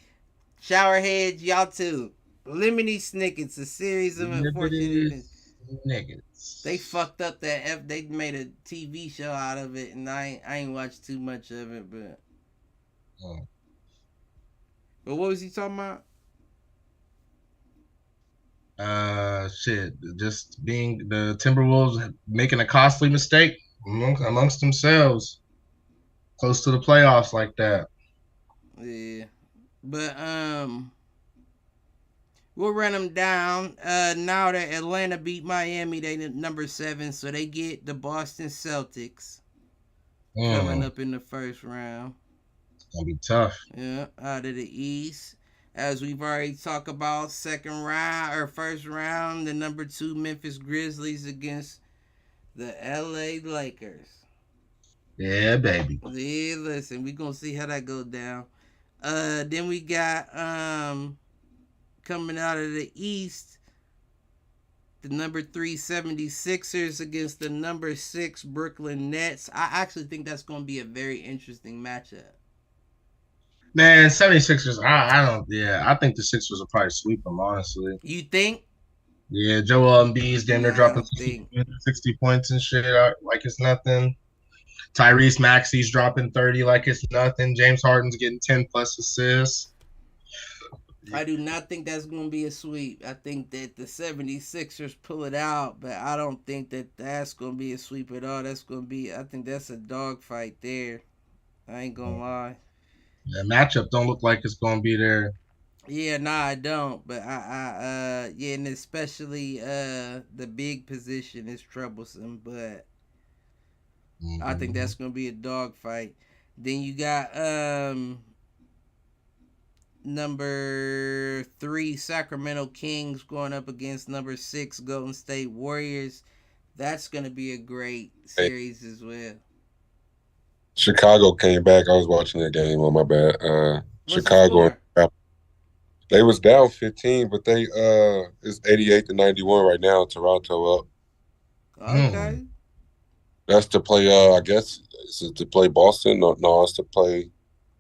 Showerheads, y'all too. Lemony Snicket's, a series of unfortunate events. They fucked up that they made a TV show out of it, and I ain't watched too much of it, but. But what was he talking about? Just being the Timberwolves making a costly mistake amongst themselves, close to the playoffs like that. Yeah, but we'll run them down. Now that Atlanta beat Miami, they number 7, so they get the Boston Celtics coming up in the first round. It's gonna be tough. Yeah, out of the East. As we've already talked about, first round, the number 2 Memphis Grizzlies against the LA Lakers. Yeah, baby. Yeah, listen, we're gonna see how that goes down. Then we got coming out of the East, the number 3 76ers against the number 6 Brooklyn Nets. I actually think that's going to be a very interesting matchup. Man, 76ers, I think the Sixers will probably sweep them, honestly. You think? Yeah, Joel Embiid's they're dropping 60 points and shit like it's nothing. Tyrese Maxey's dropping 30 like it's nothing. James Harden's getting 10 plus assists. I do not think that's going to be a sweep. I think that the 76ers pull it out, but I don't think that that's going to be a sweep at all. I think that's a dogfight there. I ain't going to lie. The matchup don't look like it's going to be there. Yeah, I don't. But and especially the big position is troublesome, but I think that's going to be a dogfight. Then you got number 3 Sacramento Kings going up against number 6 Golden State Warriors. That's going to be a great series as well. Chicago came back. I was watching that game. Oh, my bad. Chicago. They was down 15, but they it's 88-91 right now. Toronto up. Okay. That's to play. I guess is it to play Boston? No, it's to play.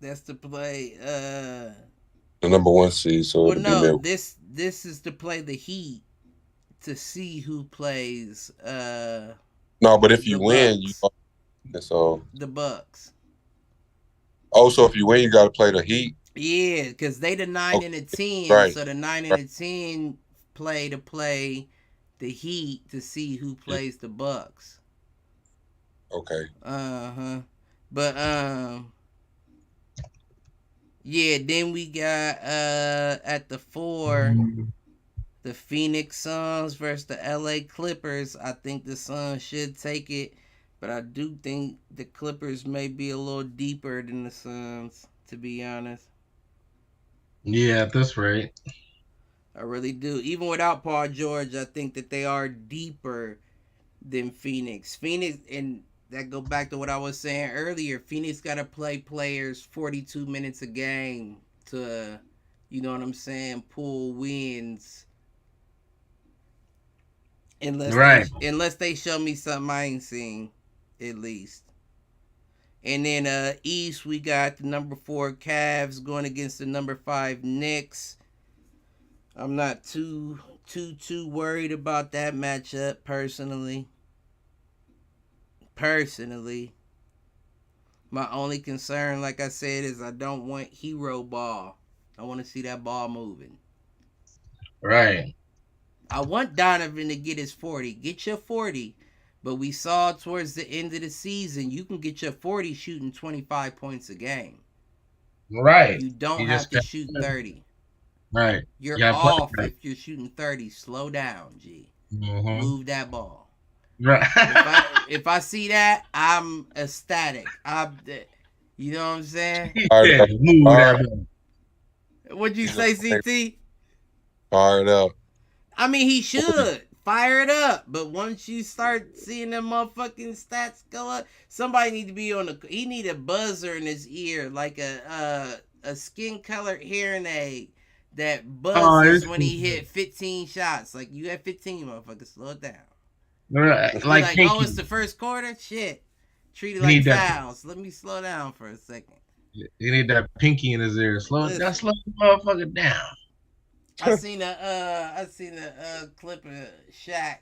That's to play. The number 1 seed. So well, no, this is to play the Heat to see who plays. No, but if you win, so the Bucks. Oh, so if you win, you got to play the Heat. Yeah, because they the 9 and the 10, right. So the 9 and the 10 play the Heat to see who plays the Bucks. Okay. But yeah, then we got at the 4, the Phoenix Suns versus the LA Clippers. I think the Suns should take it, but I do think the Clippers may be a little deeper than the Suns, to be honest. Yeah, at this rate. I really do. Even without Paul George, I think that they are deeper than Phoenix. And that go back to what I was saying earlier. Phoenix got to play players 42 minutes a game to, you know what I'm saying, pull wins. Unless they show me something I ain't seen, at least. And then East, we got the number 4 Cavs going against the number 5 Knicks. I'm not too worried about that matchup personally. My only concern, like I said, is I don't want hero ball. I want to see that ball moving. Right. I want Donovan to get his 40. Get your 40. But we saw towards the end of the season, you can get your 40 shooting 25 points a game. Right. You don't have to shoot 30. Right. You're off if you're shooting 30. Slow down, G. Mm-hmm. Move that ball. Right. if I see that, I'm ecstatic. You know what I'm saying? Move that ball. What'd you say, CT? Fire it up. I mean, he should fire it up, but once you start seeing them motherfucking stats go up, somebody need to be he need a buzzer in his ear, like a skin colored hearing aid that buzzes when he hit 15 shots. Like, you had 15, motherfucker, slow it down. Right. Like oh, it's the first quarter? Shit. Treat it like fouls. Let me slow down for a second. You need that pinky in his ear. Slow the motherfucker down. I seen a clip of Shaq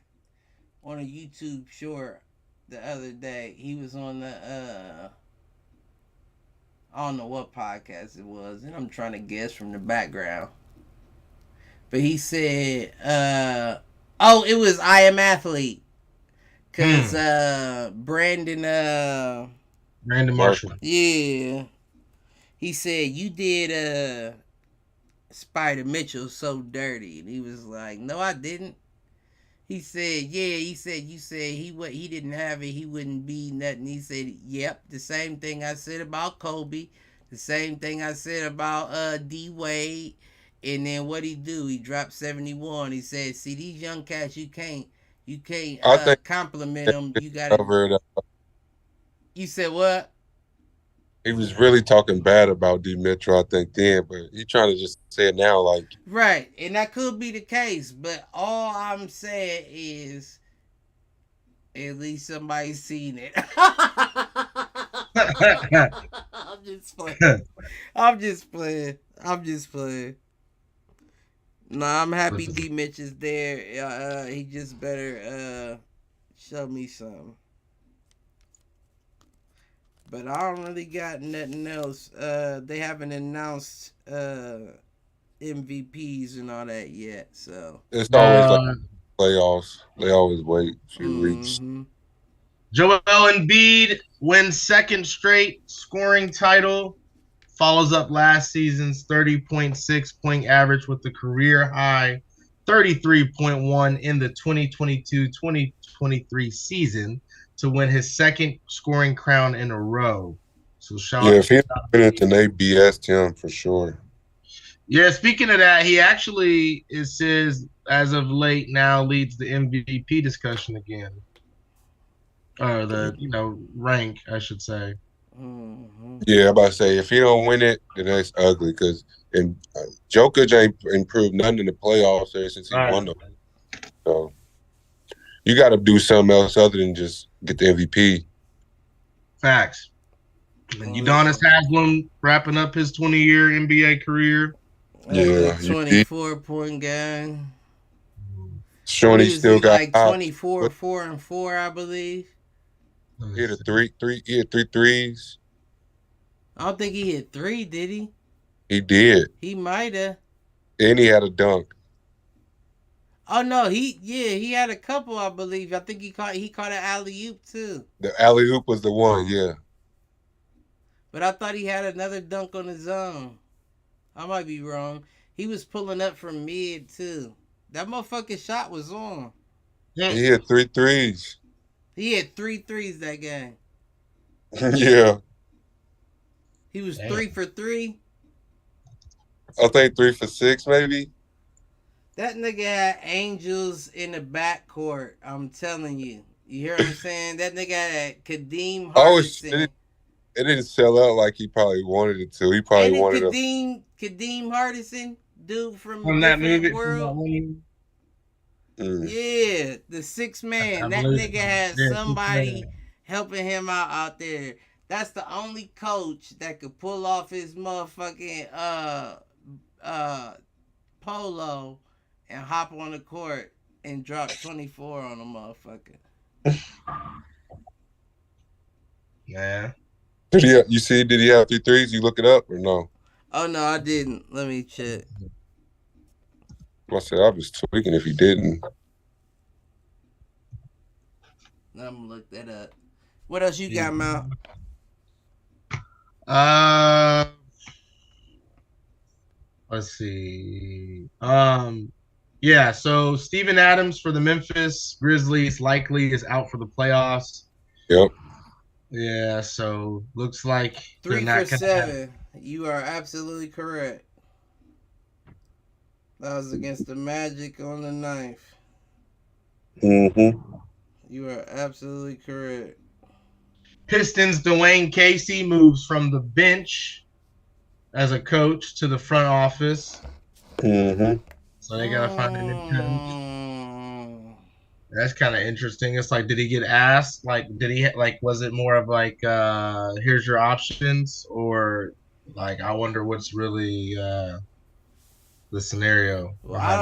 on a YouTube short the other day. He was on the I don't know what podcast it was, and I'm trying to guess from the background. But he said, it was I Am Athlete. Cause Brandon Marshall. Yeah. He said, you did Spider Mitchell so dirty, and he was like, no, I didn't. He said, yeah. He said, you said he didn't have it, he wouldn't be nothing. He said, yep, the same thing I said about Kobe, the same thing I said about D Wade. And then what he do? He dropped 71. He said, see, these young cats, you can't compliment them. You gotta cover it up. You said what? He was really talking bad about D Mitchell, I think, then, but he trying to just say it now, like right, and that could be the case. But all I'm saying is, at least somebody's seen it. I'm just playing. Nah, I'm happy D Mitch is there. He just better show me something. But I don't really got nothing else. They haven't announced MVPs and all that yet, so it's always like playoffs. They always wait a few weeks. Joel Embiid wins second straight scoring title. Follows up last season's 30.6 point average with the career high 33.1 in the 2022-2023 season to win his second scoring crown in a row. So if he did it, then they BS'd him for sure. Yeah, speaking of that, he actually says as of late now leads the MVP discussion again. Or the rank, I should say. Mm-hmm. Yeah, I'm about to say if he don't win it, then that's ugly. Because Jokic ain't improved nothing in the playoffs ever since he won them. So you got to do something else other than just get the MVP. Facts. And Udonis Haslem wrapping up his 20-year NBA career. Yeah, 24-point guy. Showing he still got like 24, 4 and 4, I believe. He had three threes. I don't think he hit 3, did he? He did. He might have. And he had a dunk. Oh no, he had a couple, I believe. I think he caught an alley-oop too. The alley-oop was the one, yeah. But I thought he had another dunk on his own. I might be wrong. He was pulling up from mid too. That motherfucking shot was on. He had 3 threes. He had 3 threes that game. Yeah. He was 3 for 3. I think 3 for 6, maybe. That nigga had angels in the backcourt. I'm telling you. You hear what I'm saying? That nigga had Kadeem Hardison. It didn't sell out like he probably wanted it to. He probably wanted Kadeem Hardison, dude from that movie. World. Yeah, the 6th man. That nigga had somebody helping him out there. That's the only coach that could pull off his motherfucking polo and hop on the court and drop 24 on a motherfucker. Yeah. Did he have 3 threes? You look it up or no? Oh no, I didn't. Let me check. I said I was tweaking if he didn't. I'm gonna look that up. What else you got, Mal? Let's see. Yeah, so Steven Adams for the Memphis Grizzlies likely is out for the playoffs. Yep. Yeah, so looks like 3 for 7. You are absolutely correct. That was against the Magic on the 9th. Mm-hmm. You are absolutely correct. Pistons Dwayne Casey moves from the bench as a coach to the front office. Mm-hmm. So they gotta find a new coach. That's kind of interesting. It's like, did he get asked? Like, was it more of like, here's your options, or like, I wonder what's really the scenario? Well, I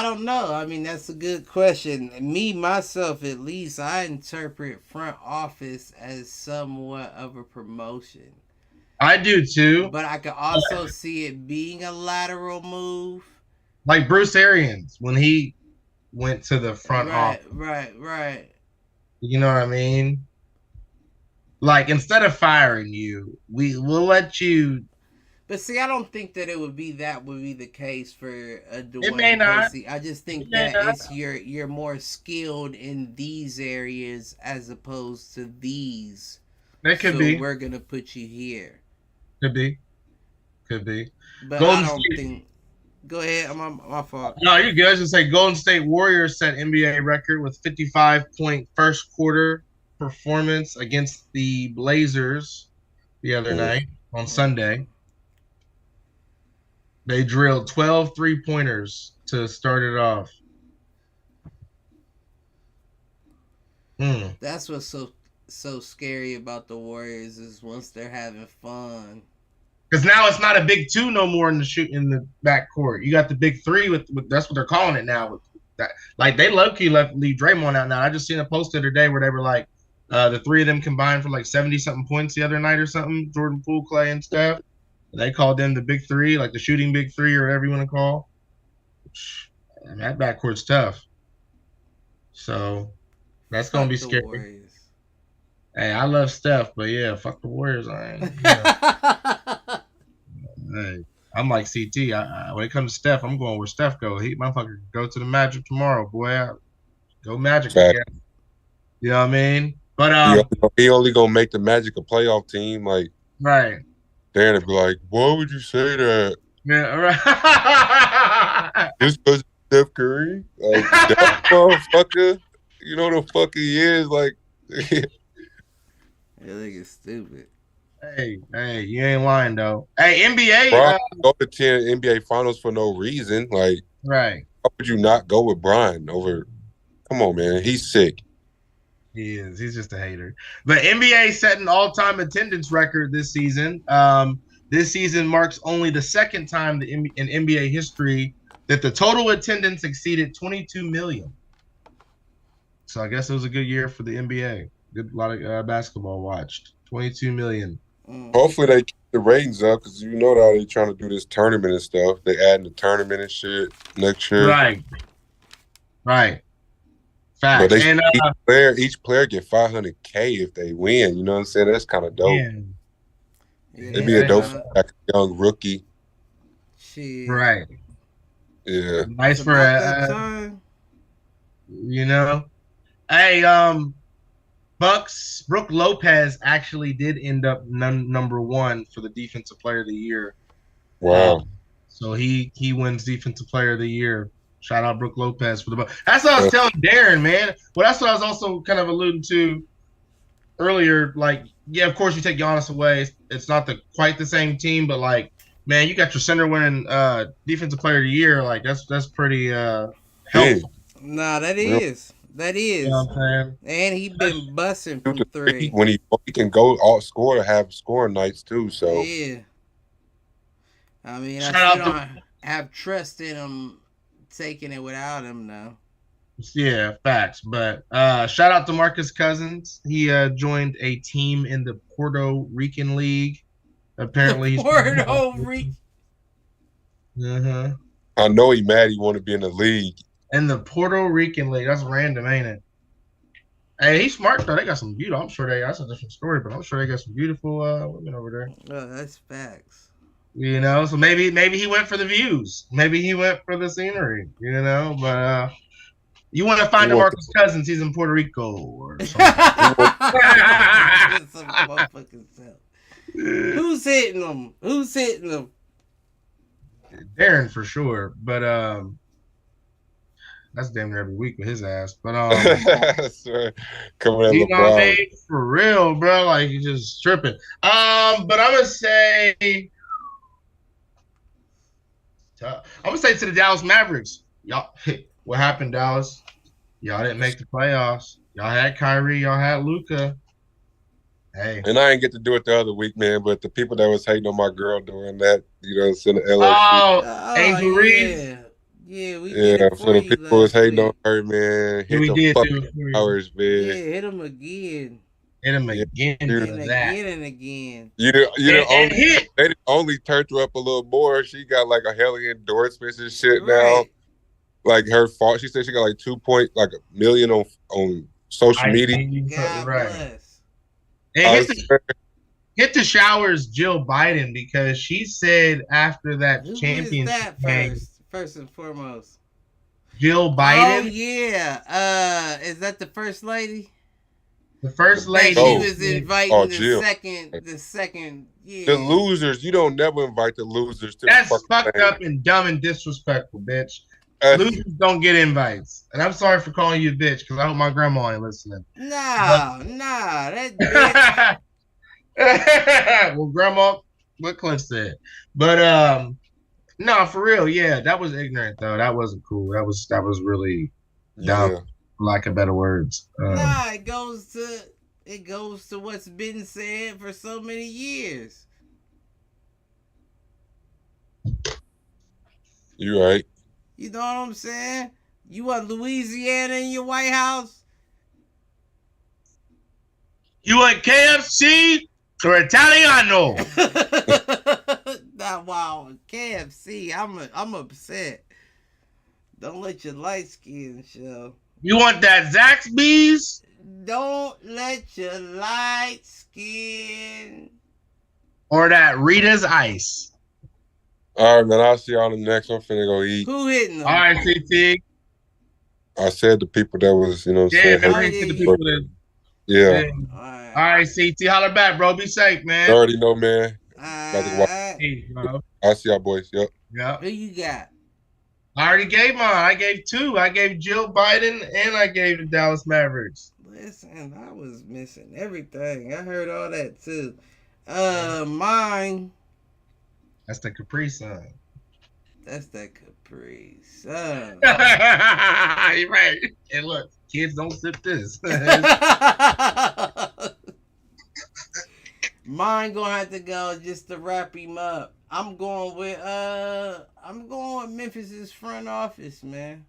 don't know. I mean, that's a good question. Me, myself, at least, I interpret front office as somewhat of a promotion. I do too. But I could also see it being a lateral move. Like Bruce Arians, when he went to the front office. Right. You know what I mean? Like, instead of firing you, we'll let you. But see, I don't think that would be the case for a Dwayne It may not. Casey. I just think that you're more skilled in these areas as opposed to these. That could be. We're gonna put you here. Could be. But Golden I don't State. Think. Go ahead. My fault. No, you're good. I was gonna say Golden State Warriors set NBA record with 55-point first quarter performance against the Blazers the other night on Sunday. They drilled 12 3-pointers to start it off. That's what's so scary about the Warriors is once they're having fun. Because now it's not a big 2 no more in the backcourt. You got the big 3 with that's what they're calling it now. With that, like they low-key leave Draymond out now. I just seen a post the other day where they were like, the 3 of them combined for like 70-something points the other night or something. Jordan Poole, Clay, and Steph. They called them the big 3, like the shooting big 3 or whatever you want to call. And that backcourt's tough. So that's gonna be scary. Warriors. Hey, I love Steph, but yeah, fuck the Warriors. Hey, I'm like CT. When it comes to Steph, I'm going where Steph go. He motherfucker go to the Magic tomorrow, boy. Go Magic again. You know what I mean? But he only gonna make the Magic a playoff team, like right. They're gonna be like, why would you say that? Yeah, right. Just because Steph Curry, like that motherfucker, you know the fuck he is, like. That nigga's stupid. Hey, you ain't lying though. Hey, NBA. Bron go to 10 NBA Finals for no reason. Like, right? How would you not go with Bron over? Come on, man. He's sick. He is. He's just a hater. But NBA set an all-time attendance record this season. This season marks only the second time in NBA history that the total attendance exceeded 22 million. So I guess it was a good year for the NBA. A lot of basketball watched. 22 million. Hopefully they keep the ratings up because you know how they're trying to do this tournament and stuff. They adding the tournament and shit next year. Right. Facts. But each player get $500K if they win. You know what I'm saying? That's kind of dope. It'd be a dope like a young rookie. Shit. Right. Yeah. Nice for you know. Hey, Bucks, Brook Lopez actually did end up number one for the Defensive Player of the Year. Wow. So he wins Defensive Player of the Year. Shout out Brook Lopez for the Bucks. That's what I was telling Darren, man. Well, that's what I was also kind of alluding to earlier. Like, yeah, of course you take Giannis away. It's not quite the same team, but like, man, you got your center winning Defensive Player of the Year. Like, that's pretty helpful. Nah, that is. That is. You know what I'm saying? And he been busting from three. When he can go all score, have scoring nights too. So yeah. I mean, I still don't have trust in him taking it without him now. Yeah, facts. But shout out to Marcus Cousins. He joined a team in the Puerto Rican League. Apparently, he's Puerto Rican. I know he mad. He want to be in the league. In the Puerto Rican League. That's random, ain't it? Hey, he's smart though. They got some beautiful. I'm sure that's a different story, but I'm sure they got some beautiful women over there. Oh, that's facts. You know, so maybe he went for the views. Maybe he went for the scenery. You know, but you want to find Marcus Cousins? He's in Puerto Rico or something. Who's hitting him? Who's hitting him? Darren for sure, but that's damn near every week with his ass. But coming at you LeBron. know what I mean? For real, bro. Like, you just tripping. But I'm gonna say to the Dallas Mavericks. Y'all, what happened, Dallas? Y'all didn't make the playoffs. Y'all had Kyrie. Y'all had Luka. Hey. And I didn't get to do it the other week, man. But the people that was hating on my girl doing that, you know, it's in the LSU. Oh, Angel Reed. Yeah, we did it for the people was hating on her, man. Hit them fucking hours, man. Yeah, hit him again. Hit him again. And again. They only turned her up a little more. She got like a hell of endorsements and shit now. Like her fault. She said she got like 2.1 million on social media. God bless. And hit the showers, Jill Biden, because she said after that championship game. First and foremost, Jill Biden. Oh yeah, is that the first lady? The first lady. She was inviting the second. Yeah. The losers. You don't never invite the losers to. That's fucked up and dumb and disrespectful, bitch. Losers don't get invites, and I'm sorry for calling you a bitch because I hope my grandma ain't listening. Nah, that bitch. Well, grandma, what Cliff said, but no, for real, yeah, that was ignorant though. That wasn't cool. That was really dumb, for lack of better words. It goes to what's been said for so many years. You right. You know what I'm saying? You want Louisiana in your White House? You want KFC or Italiano? Wow, KFC. I'm upset. Don't let your light skin show. You want that Zaxby's? Don't let your light skin. Or that Rita's Ice. All right, man. I'll see y'all in the next one. I'm finna go eat. Who hitting them? All right, CT. I said the people that was, you know what I'm saying? The people that. Yeah. All right, CT. Holler back, bro. Be safe, man. You already know, man. I'll see y'all boys. Yep. Who you got? I already gave mine. I gave two. I gave Jill Biden and I gave the Dallas Mavericks. Listen, I was missing everything. I heard all that too. Mine. That's the Capri Sun. That's that Capri Sun. You're right. And look, kids don't sip this. Mine gonna have to go just to wrap him up. I'm going with Memphis's front office, man.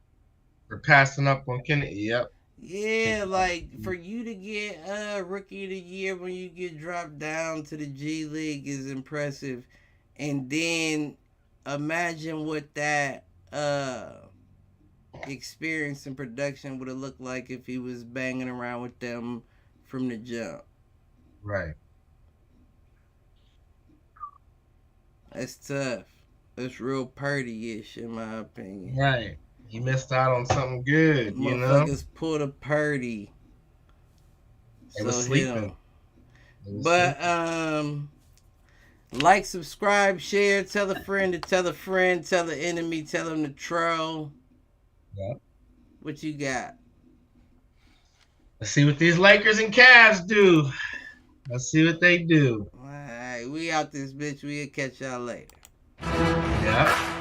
For passing up on Kennedy. Yep. Yeah, like for you to get rookie of the year when you get dropped down to the G League is impressive. And then imagine what that experience and production would have looked like if he was banging around with them from the jump. Right. That's tough. That's real Purdy-ish in my opinion. Right. He missed out on something good, you know? Motherfuckers pulled a Purdy. They was sleeping. But like, subscribe, share, tell a friend to tell a friend, tell the enemy, tell them to troll. Yeah. What you got? Let's see what these Lakers and Cavs do. Let's see what they do. All right, we out this bitch. We'll catch y'all later. Yeah.